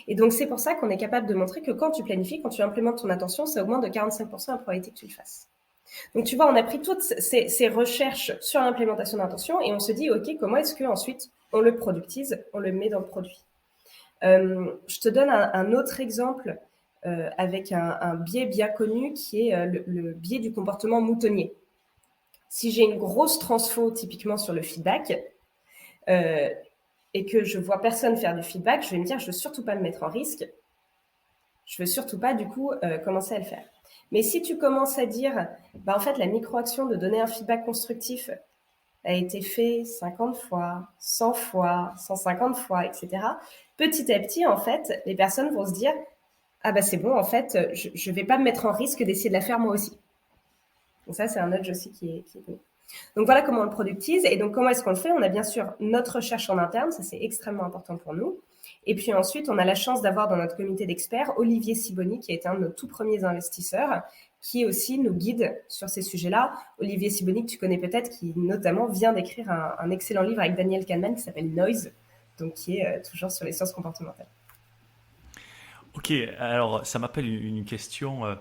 Et donc, c'est pour ça qu'on est capable de montrer que quand tu planifies, quand tu implémentes ton attention, ça augmente de 45% la probabilité que tu le fasses. Donc, tu vois, on a pris toutes ces recherches sur l'implémentation d'intention et on se dit, OK, comment est-ce qu'ensuite on le productise, on le met dans le produit. Je te donne un autre exemple avec un biais bien connu qui est le biais du comportement moutonnier. Si j'ai une grosse transfo typiquement sur le feedback et que je vois personne faire du feedback, je vais me dire je veux surtout pas me mettre en risque, je veux surtout pas du coup commencer à le faire. Mais si tu commences à dire bah en fait la micro-action de donner un feedback constructif a été fait 50 fois, 100 fois, 150 fois, etc. Petit à petit en fait les personnes vont se dire ah bah c'est bon en fait je vais pas me mettre en risque d'essayer de la faire moi aussi. Donc ça c'est un nudge aussi qui est bon. Donc voilà comment on le productise. Et donc comment est-ce qu'on le fait? On a bien sûr notre recherche en interne, ça c'est extrêmement important pour nous. Et puis ensuite, on a la chance d'avoir dans notre comité d'experts Olivier Siboni, qui a été un de nos tout premiers investisseurs, qui aussi nous guide sur ces sujets-là. Olivier Siboni, que tu connais peut-être, qui notamment vient d'écrire un excellent livre avec Daniel Kahneman qui s'appelle Noise, donc qui est toujours sur les sciences comportementales. Ok, alors ça m'appelle une question,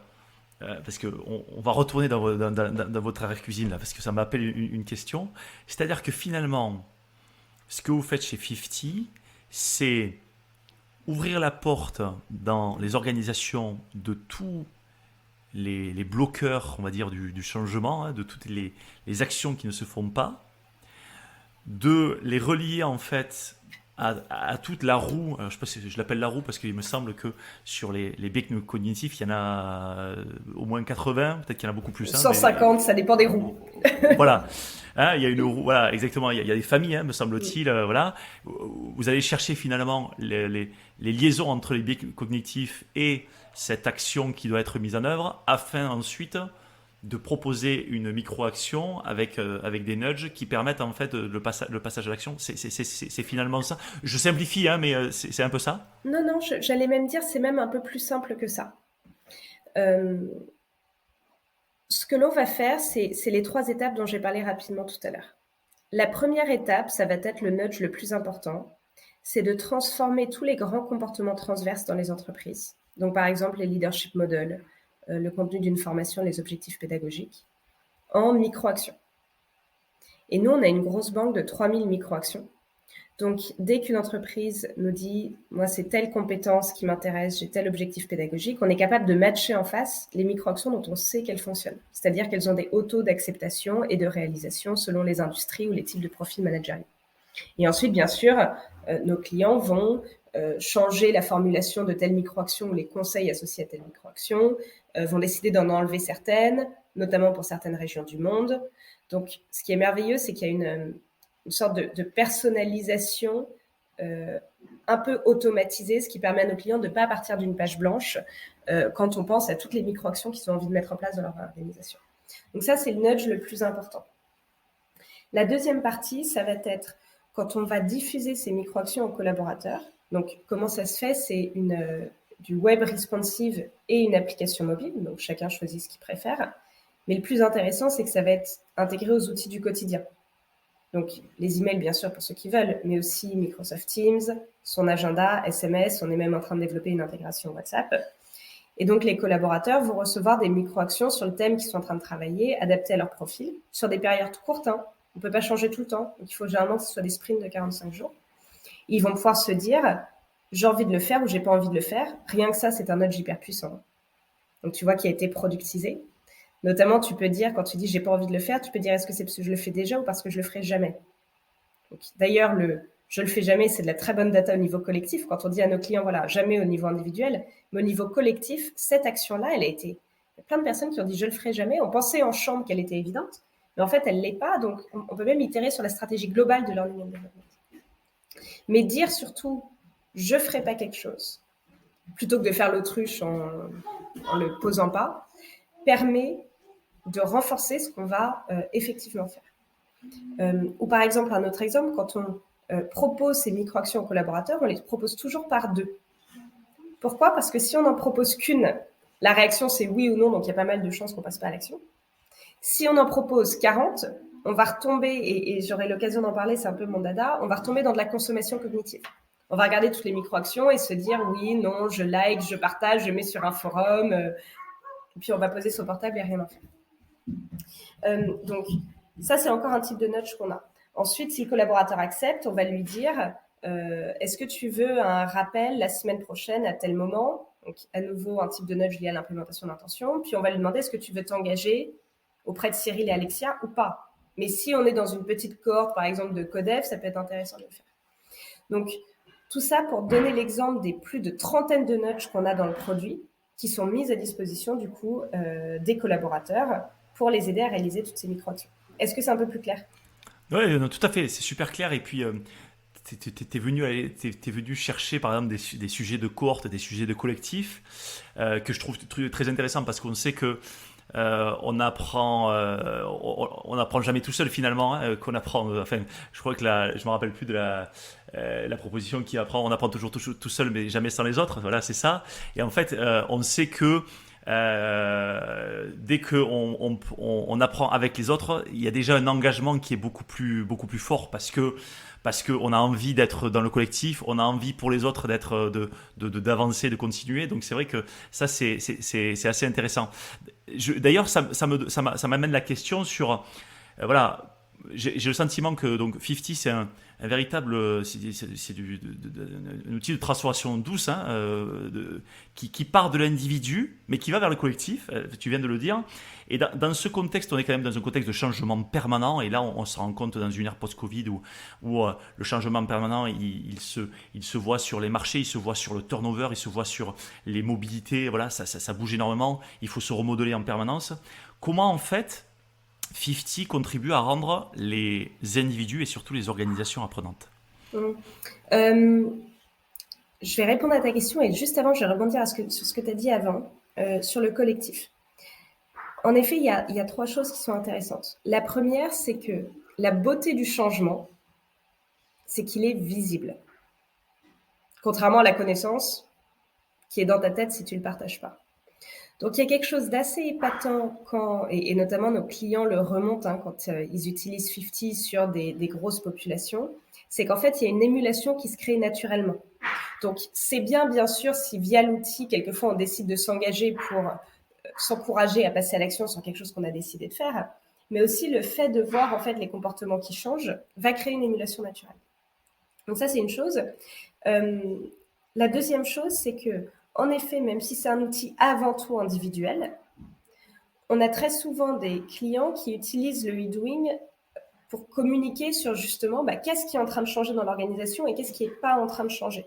parce qu'on va retourner dans votre arrière-cuisine là, parce que ça m'appelle une question. C'est-à-dire que finalement, ce que vous faites chez 50, c'est ouvrir la porte dans les organisations de tous les bloqueurs, on va dire, du changement, hein, de toutes les actions qui ne se font pas, de les relier en fait à toute la roue. Alors, je sais pas si je l'appelle la roue parce qu'il me semble que sur les biais cognitifs, il y en a au moins 80, peut-être qu'il y en a beaucoup plus. 150, ça dépend des roues. Voilà. Hein, il y a une roue, voilà, exactement. Il y a des familles, hein, me semble-t-il. Voilà. Vous allez chercher finalement les liaisons entre les biais cognitifs et cette action qui doit être mise en œuvre afin ensuite de proposer une micro-action avec des nudges qui permettent en fait le passage à l'action. C'est finalement ça. Je simplifie, hein, mais c'est un peu ça. Non, j'allais même dire c'est même un peu plus simple que ça. Ce que l'on va faire, c'est les 3 étapes dont j'ai parlé rapidement tout à l'heure. La première étape, ça va être le nudge le plus important, c'est de transformer tous les grands comportements transverses dans les entreprises. Donc par exemple les leadership models, le contenu d'une formation, les objectifs pédagogiques, en micro-actions. Et nous, on a une grosse banque de 3000 micro-actions. Donc, dès qu'une entreprise nous dit « moi, c'est telle compétence qui m'intéresse, j'ai tel objectif pédagogique », on est capable de matcher en face les micro-actions dont on sait qu'elles fonctionnent. C'est-à-dire qu'elles ont des hauts taux d'acceptation et de réalisation selon les industries ou les types de profils managériaux. Et ensuite, bien sûr, nos clients vont changer la formulation de telle micro-action ou les conseils associés à telle micro-action, vont décider d'en enlever certaines, notamment pour certaines régions du monde. Donc, ce qui est merveilleux, c'est qu'il y a une sorte de personnalisation un peu automatisée, ce qui permet à nos clients de ne pas partir d'une page blanche quand on pense à toutes les micro-actions qu'ils ont envie de mettre en place dans leur organisation. Donc ça, c'est le nudge le plus important. La deuxième partie, ça va être quand on va diffuser ces micro-actions aux collaborateurs. Donc, comment ça se fait? C'est du web responsive et une application mobile. Donc, chacun choisit ce qu'il préfère. Mais le plus intéressant, c'est que ça va être intégré aux outils du quotidien. Donc, les emails, bien sûr, pour ceux qui veulent, mais aussi Microsoft Teams, son agenda, SMS. On est même en train de développer une intégration WhatsApp. Et donc, les collaborateurs vont recevoir des micro-actions sur le thème qu'ils sont en train de travailler, adaptées à leur profil, sur des périodes courtes. On ne peut pas changer tout le temps. Donc, il faut généralement que ce soit des sprints de 45 jours. Et ils vont pouvoir se dire, j'ai envie de le faire ou j'ai pas envie de le faire. Rien que ça, c'est un nudge hyper puissant. Donc, tu vois, qui a été productisé. Notamment, tu peux dire, quand tu dis j'ai pas envie de le faire, tu peux dire est-ce que c'est parce que je le fais déjà ou parce que je le ferai jamais. D'ailleurs, je le fais jamais, c'est de la très bonne data au niveau collectif. Quand on dit à nos clients, voilà, jamais au niveau individuel, mais au niveau collectif, cette action-là, elle a été. Il y a plein de personnes qui ont dit je le ferai jamais. On pensait en chambre qu'elle était évidente, mais en fait, elle l'est pas. Donc, on peut même itérer sur la stratégie globale de learning and development. Mais dire surtout je ferai pas quelque chose, plutôt que de faire l'autruche en le posant pas, permet de renforcer ce qu'on va effectivement faire. Ou par exemple, un autre exemple, quand on propose ces micro-actions aux collaborateurs, on les propose toujours par 2. Pourquoi ? Parce que si on n'en propose qu'une, la réaction c'est oui ou non, donc il y a pas mal de chances qu'on passe pas à l'action. Si on en propose 40, on va retomber, et j'aurai l'occasion d'en parler, c'est un peu mon dada, on va retomber dans de la consommation cognitive. On va regarder toutes les micro-actions et se dire oui, non, je like, je partage, je mets sur un forum, et puis on va poser son portable et rien en faire. Donc, ça, c'est encore un type de nudge qu'on a. Ensuite, si le collaborateur accepte, on va lui dire est-ce que tu veux un rappel la semaine prochaine à tel moment ? Donc, à nouveau, un type de nudge lié à l'implémentation d'intention. Puis, on va lui demander est-ce que tu veux t'engager auprès de Cyril et Alexia ou pas ? Mais si on est dans une petite cohorte, par exemple, de codev, ça peut être intéressant de le faire. Donc, tout ça pour donner l'exemple des plus de trentaines de nudges qu'on a dans le produit qui sont mises à disposition, du coup, des collaborateurs pour les aider à réaliser toutes ces micro-actions. Est-ce que c'est un peu plus clair ? Oui, tout à fait, c'est super clair. Et puis, t'es venu chercher, par exemple, des sujets de cohorte, des sujets de collectif, que je trouve très intéressant parce qu'on sait que on apprend jamais tout seul finalement, qu'on apprend. Enfin, je crois que je me rappelle plus de la proposition qui apprend. On apprend toujours tout seul, mais jamais sans les autres. Voilà, c'est ça. Et en fait, on sait que dès qu'on on apprend avec les autres, il y a déjà un engagement qui est beaucoup plus fort parce qu'on a envie d'être dans le collectif, on a envie pour les autres d'avancer, de continuer. Donc c'est vrai que ça c'est assez intéressant. D'ailleurs, ça m'amène la question sur voilà. J'ai le sentiment que donc 50 c'est un véritable c'est un outil de transformation douce qui part de l'individu mais qui va vers le collectif, tu viens de le dire, et dans ce contexte on est quand même dans un contexte de changement permanent, et là on se rend compte dans une ère post-Covid où le changement permanent il se voit sur les marchés, il se voit sur le turnover, il se voit sur les mobilités, voilà, ça bouge énormément, il faut se remodeler en permanence. Comment en fait 50 contribue à rendre les individus et surtout les organisations apprenantes? Je vais répondre à ta question, et juste avant, je vais rebondir sur ce que tu as dit avant, sur le collectif. En effet, il y a 3 choses qui sont intéressantes. La première, c'est que la beauté du changement, c'est qu'il est visible. Contrairement à la connaissance qui est dans ta tête si tu ne le partages pas. Donc, il y a quelque chose d'assez épatant et notamment nos clients le remontent quand ils utilisent 50 sur des grosses populations, c'est qu'en fait, il y a une émulation qui se crée naturellement. Donc, c'est bien sûr, si via l'outil, quelquefois, on décide de s'engager pour s'encourager à passer à l'action sur quelque chose qu'on a décidé de faire, mais aussi le fait de voir en fait les comportements qui changent va créer une émulation naturelle. Donc ça, c'est une chose. La deuxième chose, c'est que en effet, même si c'est un outil avant tout individuel, on a très souvent des clients qui utilisent le e-doing pour communiquer sur justement qu'est-ce qui est en train de changer dans l'organisation et qu'est-ce qui n'est pas en train de changer.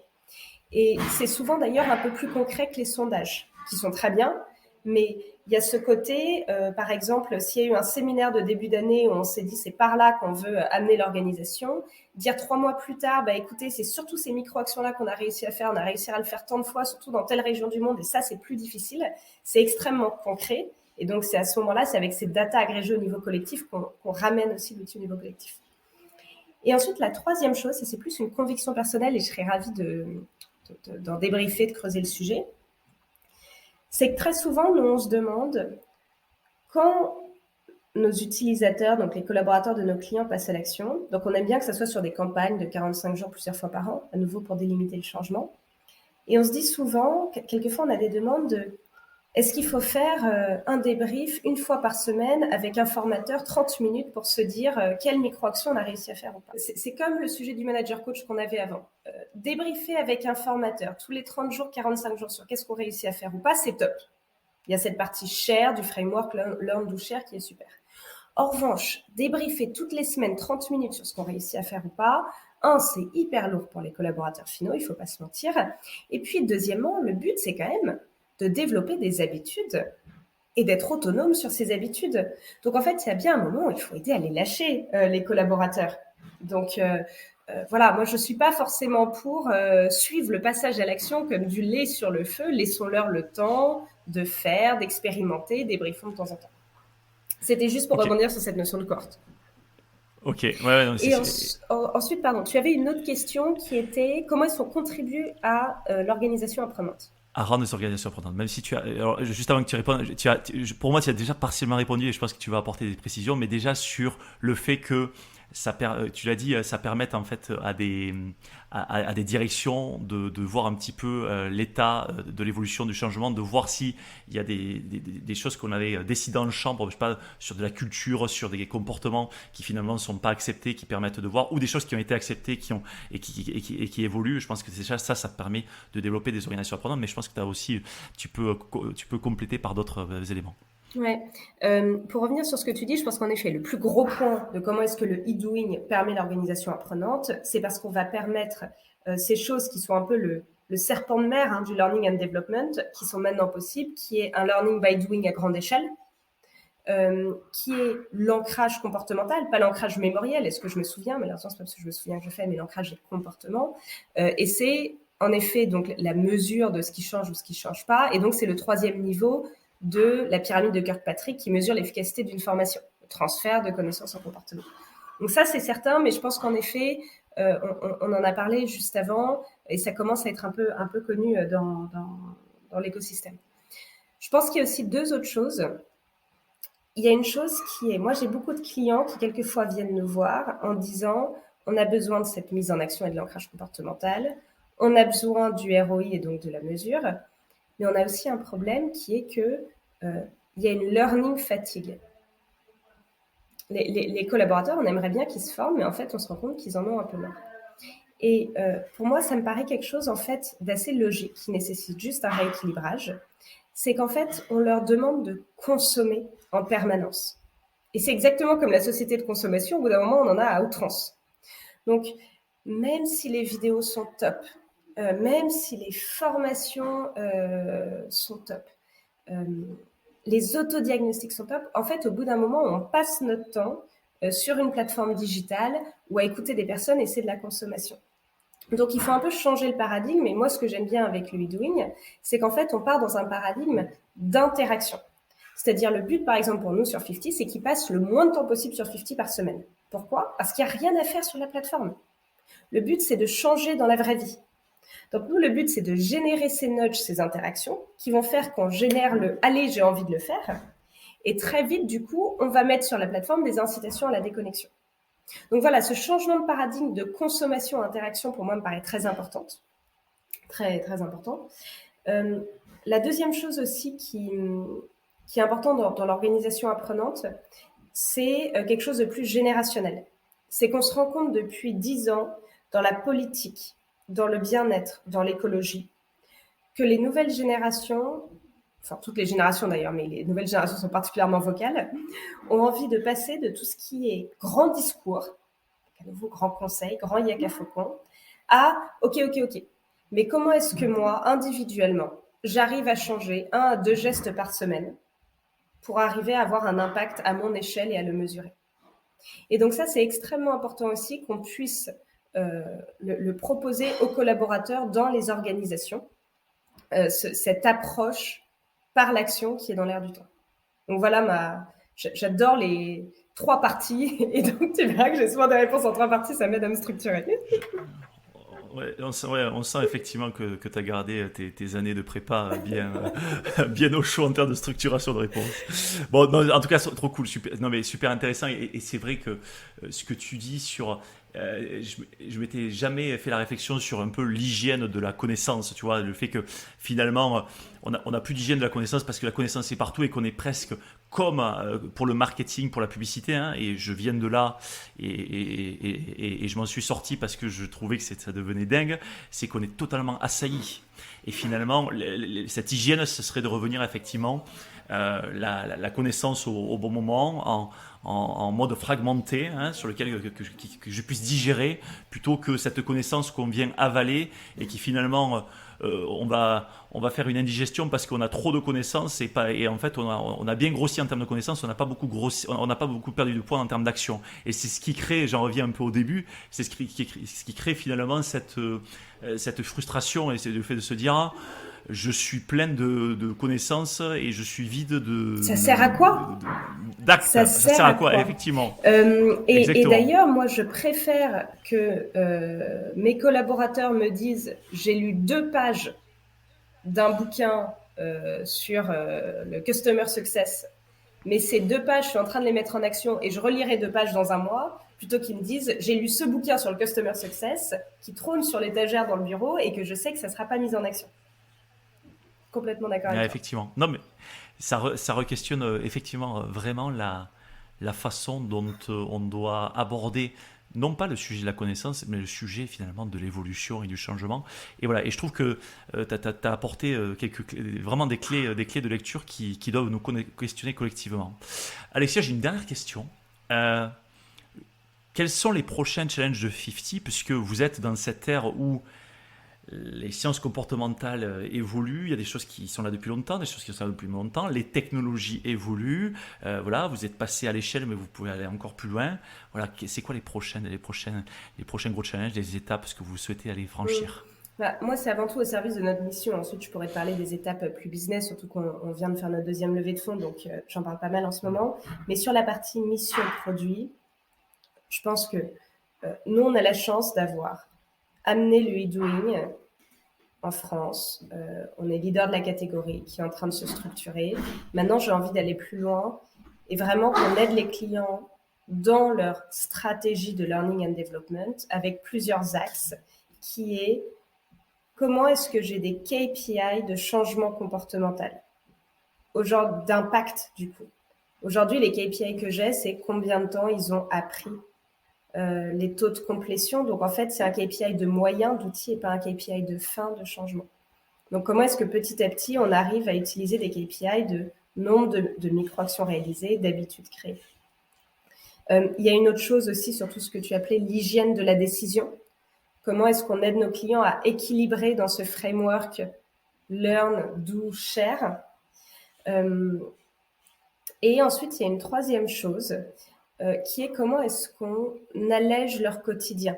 Et c'est souvent d'ailleurs un peu plus concret que les sondages, qui sont très bien, mais il y a ce côté, par exemple, s'il y a eu un séminaire de début d'année où on s'est dit c'est par là qu'on veut amener l'organisation, dire 3 mois plus tard, écoutez, c'est surtout ces micro-actions-là qu'on a réussi à faire, on a réussi à le faire tant de fois, surtout dans telle région du monde, et ça c'est plus difficile, c'est extrêmement concret, et donc c'est à ce moment-là, c'est avec ces datas agrégées au niveau collectif qu'on ramène aussi l'outil au niveau collectif. Et ensuite, la troisième chose, c'est plus une conviction personnelle, et je serais ravie d'en débriefer, de creuser le sujet, c'est que très souvent, nous, on se demande, quand nos utilisateurs, donc les collaborateurs de nos clients passent à l'action, donc on aime bien que ça soit sur des campagnes de 45 jours plusieurs fois par an, à nouveau pour délimiter le changement, et on se dit souvent, quelquefois on a des demandes de Est-ce qu'il faut faire un débrief une fois par semaine avec un formateur 30 minutes pour se dire quelle micro-action on a réussi à faire ou pas? C'est comme le sujet du manager coach qu'on avait avant. Débriefer avec un formateur tous les 30 jours, 45 jours sur qu'est-ce qu'on réussit à faire ou pas, c'est top. Il y a cette partie share du framework Learn, Do, Share qui est super. En revanche, débriefer toutes les semaines 30 minutes sur ce qu'on réussit à faire ou pas, c'est hyper lourd pour les collaborateurs finaux, il ne faut pas se mentir. Et puis, deuxièmement, le but, c'est quand même de développer des habitudes et d'être autonome sur ces habitudes. Donc, en fait, il y a bien un moment où il faut aider à les lâcher, les collaborateurs. Donc, voilà, moi, je ne suis pas forcément pour suivre le passage à l'action comme du lait sur le feu. Laissons-leur le temps de faire, d'expérimenter, débriefons de temps en temps. C'était juste pour rebondir sur cette notion de cohorte. Ok, ouais, non, et ensuite, pardon, tu avais une autre question qui était comment est-ce qu'on contribue à l'organisation apprenante? À rendre les organisations apprenantes. Même si tu as, alors, juste avant que tu répondes, pour moi, tu as déjà partiellement répondu et je pense que tu vas apporter des précisions, mais déjà sur le fait que tu l'as dit, ça permet en fait à des directions de voir un petit peu l'état de l'évolution du changement, de voir s'il y a des choses qu'on avait décidées en chambre, je sais pas, sur de la culture, sur des comportements qui finalement ne sont pas acceptés, qui permettent de voir, ou des choses qui ont été acceptées et qui évoluent. Je pense que déjà ça permet de développer des organisations apprenantes, mais je pense que tu peux compléter par d'autres éléments. Ouais. Pour revenir sur ce que tu dis, je pense qu'en effet, le plus gros point de comment est-ce que le e-doing permet l'organisation apprenante, c'est parce qu'on va permettre ces choses qui sont un peu le serpent de mer du learning and development, qui sont maintenant possibles, qui est un learning by doing à grande échelle, qui est l'ancrage comportemental, pas l'ancrage mémoriel, est-ce que je me souviens, mais là, c'est pas parce que je me souviens que je fais, mais l'ancrage des comportements, et c'est en effet donc la mesure de ce qui change ou ce qui change pas, et donc c'est le troisième niveau de la pyramide de Kirkpatrick qui mesure l'efficacité d'une formation, le transfert de connaissances en comportement. Donc ça, c'est certain, mais je pense qu'en effet, on en a parlé juste avant et ça commence à être un peu connu dans l'écosystème. Je pense qu'il y a aussi deux autres choses. Il y a une chose qui est, moi j'ai beaucoup de clients qui quelquefois viennent nous voir en disant on a besoin de cette mise en action et de l'ancrage comportemental, on a besoin du ROI et donc de la mesure, mais on a aussi un problème qui est que il y a une learning fatigue. Les collaborateurs, on aimerait bien qu'ils se forment, mais en fait, on se rend compte qu'ils en ont un peu marre. Et pour moi, ça me paraît quelque chose en fait d'assez logique, qui nécessite juste un rééquilibrage. C'est qu'en fait, on leur demande de consommer en permanence. Et c'est exactement comme la société de consommation, au bout d'un moment, on en a à outrance. Donc, même si les vidéos sont top, même si les formations sont top, les autodiagnostics sont top, en fait, au bout d'un moment, on passe notre temps sur une plateforme digitale ou à écouter des personnes et c'est de la consommation. Donc, il faut un peu changer le paradigme. Et moi, ce que j'aime bien avec le e-doing, c'est qu'en fait, on part dans un paradigme d'interaction. C'est-à-dire, le but, par exemple, pour nous sur 50, c'est qu'ils passent le moins de temps possible sur 50 par semaine. Pourquoi? Parce qu'il n'y a rien à faire sur la plateforme. Le but, c'est de changer dans la vraie vie. Donc, nous, le but, c'est de générer ces nudges, ces interactions, qui vont faire qu'on génère le « allez, j'ai envie de le faire ». Et très vite, du coup, on va mettre sur la plateforme des incitations à la déconnexion. Donc voilà, ce changement de paradigme de consommation-interaction, pour moi, me paraît très importante. Très, très important. La deuxième chose aussi qui est importante dans l'organisation apprenante, c'est quelque chose de plus générationnel. C'est qu'on se rend compte depuis 10 ans, dans la politique, dans le bien-être, dans l'écologie, que les nouvelles générations, enfin toutes les générations d'ailleurs, mais les nouvelles générations sont particulièrement vocales, ont envie de passer de tout ce qui est grand discours, à nouveau grand conseil, grand yaka faucon, à ok, mais comment est-ce que moi, individuellement, j'arrive à changer 1 à 2 gestes par semaine pour arriver à avoir un impact à mon échelle et à le mesurer. Et donc ça, c'est extrêmement important aussi qu'on puisse le proposer aux collaborateurs dans les organisations, cette approche par l'action qui est dans l'air du temps. Donc voilà, j'adore les 3 parties, et donc tu verras que j'ai souvent des réponses en 3 parties, ça m'aide à me structurer. Ouais, on sent effectivement que tu as gardé tes années de prépa bien au chaud en termes de structuration de réponse. Bon, non, en tout cas, trop cool, super intéressant. Et c'est vrai que ce que tu dis sur je m'étais jamais fait la réflexion sur un peu l'hygiène de la connaissance, tu vois, le fait que finalement on a plus d'hygiène de la connaissance parce que la connaissance est partout et qu'on est presque comme pour le marketing, pour la publicité, hein, et je viens de là et je m'en suis sorti parce que je trouvais que ça devenait dingue, c'est qu'on est totalement assailli. Et finalement, cette hygiène, ce serait de revenir effectivement la connaissance au bon moment, en mode fragmenté, hein, sur lequel que je puisse digérer, plutôt que cette connaissance qu'on vient avaler et qui finalement on va faire une indigestion parce qu'on a trop de connaissances et en fait on a bien grossi en termes de connaissances, on n'a pas beaucoup grossi, on n'a pas beaucoup perdu de poids en termes d'action. Et c'est ce qui crée, j'en reviens un peu au début, c'est ce qui crée finalement cette frustration et c'est le fait de se dire je suis plein de connaissances et je suis vide Ça sert à quoi? d'actes. Ça Ça sert sert à à quoi, quoi? effectivement. Et Exactement. d'ailleurs, moi, je préfère que mes collaborateurs me disent j'ai lu 2 pages d'un bouquin sur le Customer Success, mais ces 2 pages, je suis en train de les mettre en action et je relirai 2 pages dans un mois, plutôt qu'ils me disent j'ai lu ce bouquin sur le Customer Success qui trône sur l'étagère dans le bureau et que je sais que ça ne sera pas mis en action. Complètement d'accord avec Ouais, toi. effectivement. Non, mais ça re-questionne effectivement vraiment la façon dont on doit aborder, non pas le sujet de la connaissance, mais le sujet finalement de l'évolution et du changement. Et voilà, et je trouve que tu as apporté vraiment des clés de lecture qui doivent nous questionner collectivement. Alexia, j'ai une dernière question. Euh, Quels sont les prochains challenges de 50, puisque vous êtes dans cette ère où les sciences comportementales évoluent, il y a des choses qui sont là depuis longtemps, des choses qui sont là depuis longtemps, les technologies évoluent, voilà, vous êtes passé à l'échelle, mais vous pouvez aller encore plus loin. Voilà, c'est quoi les prochains gros challenges, les étapes que vous souhaitez aller franchir? Bah, moi, c'est avant tout au service de notre mission. Ensuite, je pourrais te parler des étapes plus business, surtout qu'on vient de faire notre 2e levée de fonds, donc j'en parle pas mal en ce moment. Mais sur la partie mission produit, je pense que nous, on a la chance d'avoir amené le e-doing en France. On est leader de la catégorie qui est en train de se structurer. Maintenant, j'ai envie d'aller plus loin et vraiment qu'on aide les clients dans leur stratégie de learning and development avec plusieurs axes qui est comment est-ce que j'ai des KPI de changement comportemental aujourd'hui, d'impact du coup. Aujourd'hui, les KPI que j'ai, c'est combien de temps ils ont appris les taux de complétion. Donc, en fait, c'est un KPI de moyen d'outil et pas un KPI de fin de changement. Donc, comment est-ce que petit à petit, on arrive à utiliser des KPI de nombre de micro-actions réalisées, d'habitudes créées. Il y a une autre chose aussi sur tout ce que tu appelais l'hygiène de la décision. Comment est-ce qu'on aide nos clients à équilibrer dans ce framework Learn, Do, Share. Et ensuite, il y a une 3e chose qui est comment est-ce qu'on allège leur quotidien.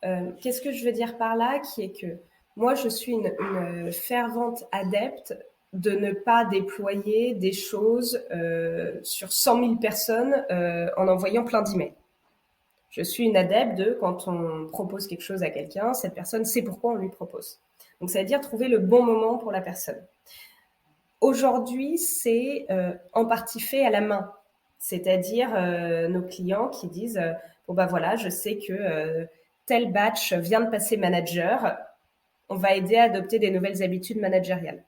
Qu'est-ce que je veux dire par là? Qui est que moi, je suis une fervente adepte de ne pas déployer des choses sur 100 000 personnes en envoyant plein d'emails. Je suis une adepte de quand on propose quelque chose à quelqu'un, cette personne sait pourquoi on lui propose. Donc, ça veut dire trouver le bon moment pour la personne. Aujourd'hui, c'est en partie fait à la main. C'est-à-dire nos clients qui disent bon bah voilà, je sais que tel batch vient de passer manager, on va aider à adopter des nouvelles habitudes managériales.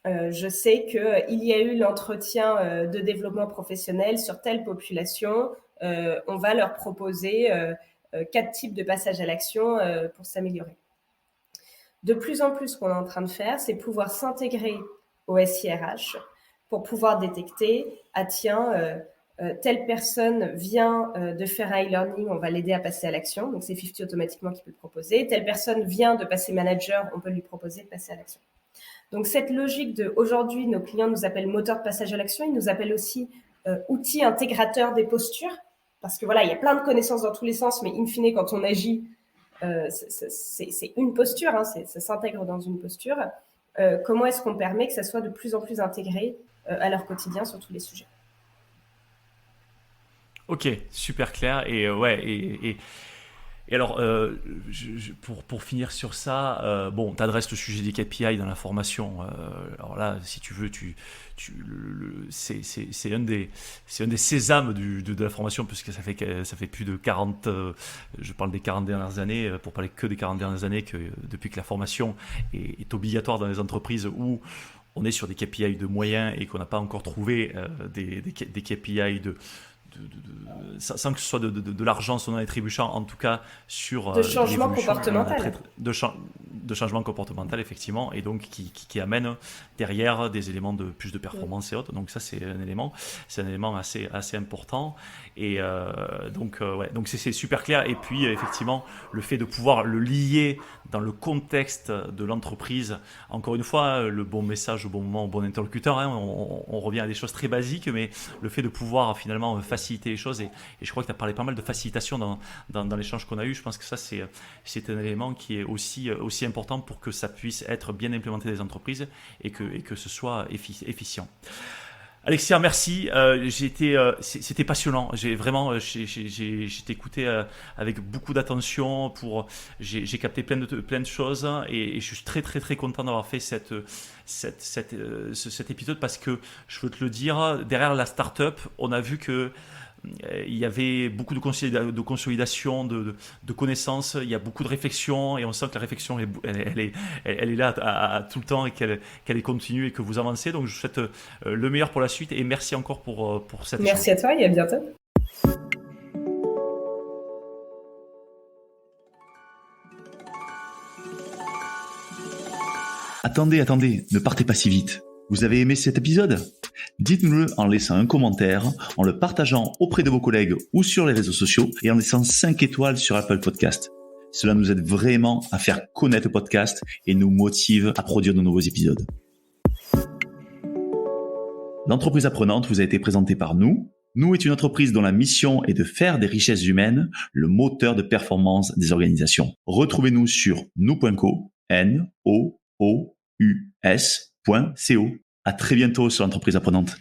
Je sais qu'il y a eu l'entretien de développement professionnel sur telle population, on va leur proposer 4 types de passages à l'action pour s'améliorer. De plus en plus, ce qu'on est en train de faire, c'est pouvoir s'intégrer au SIRH pour pouvoir détecter, ah tiens, telle personne vient de faire un e-learning, on va l'aider à passer à l'action. Donc, c'est 50 automatiquement qui peut le proposer. Telle personne vient de passer manager, on peut lui proposer de passer à l'action. Donc, cette logique de, aujourd'hui, nos clients nous appellent moteur de passage à l'action, ils nous appellent aussi outil intégrateur des postures, parce que voilà, il y a plein de connaissances dans tous les sens, mais in fine, quand on agit, c'est une posture, hein, ça s'intègre dans une posture. Comment est-ce qu'on permet que ça soit de plus en plus intégré à leur quotidien sur tous les sujets? Ok, super clair. Et ouais, Et alors, pour finir sur ça, bon, tu adresses le sujet des KPI dans la formation. Alors là, si tu veux, c'est un des sésames de la formation, puisque ça fait plus de 40, je parle des 40 dernières années, pour parler que des 40 dernières années, depuis que la formation est obligatoire dans les entreprises où on est sur des KPI de moyens et qu'on n'a pas encore trouvé des KPI sans que ce soit de l'argent sonnant et trébuchant, en tout cas sur de changement comportemental. De changement comportemental, effectivement, et donc qui amène derrière des éléments de plus de performance et autres. Donc ça, c'est un élément assez important. Et donc c'est super clair. Et puis effectivement, le fait de pouvoir le lier dans le contexte de l'entreprise, encore une fois, le bon message au bon moment, au bon interlocuteur, hein, on revient à des choses très basiques, mais le fait de pouvoir finalement faciliter les choses, et je crois que tu as parlé pas mal de facilitation dans l'échange qu'on a eu. Je pense que ça, c'est un élément qui est aussi important pour que ça puisse être bien implémenté dans les entreprises et que ce soit efficient. Alexia, merci. C'était passionnant. J'ai t'ai écouté avec beaucoup d'attention. J'ai capté plein de choses et je suis très très très content d'avoir fait cet épisode, parce que je veux te le dire, derrière la start-up, on a vu que il y avait beaucoup de consolidation, de connaissances, il y a beaucoup de réflexion, et on sent que la réflexion elle est là à tout le temps, et qu'elle est continue, et que vous avancez. Donc je vous souhaite le meilleur pour la suite, et merci encore pour cette échange. Merci à toi et à bientôt. Attendez, ne partez pas si vite. Vous avez aimé cet épisode ? Dites-nous-le en laissant un commentaire, en le partageant auprès de vos collègues ou sur les réseaux sociaux, et en laissant 5 étoiles sur Apple Podcast. Cela nous aide vraiment à faire connaître le podcast et nous motive à produire de nouveaux épisodes. L'entreprise apprenante vous a été présentée par nous. Nous est une entreprise dont la mission est de faire des richesses humaines le moteur de performance des organisations. Retrouvez-nous sur nous.co, nous.co. À très bientôt sur l'entreprise apprenante.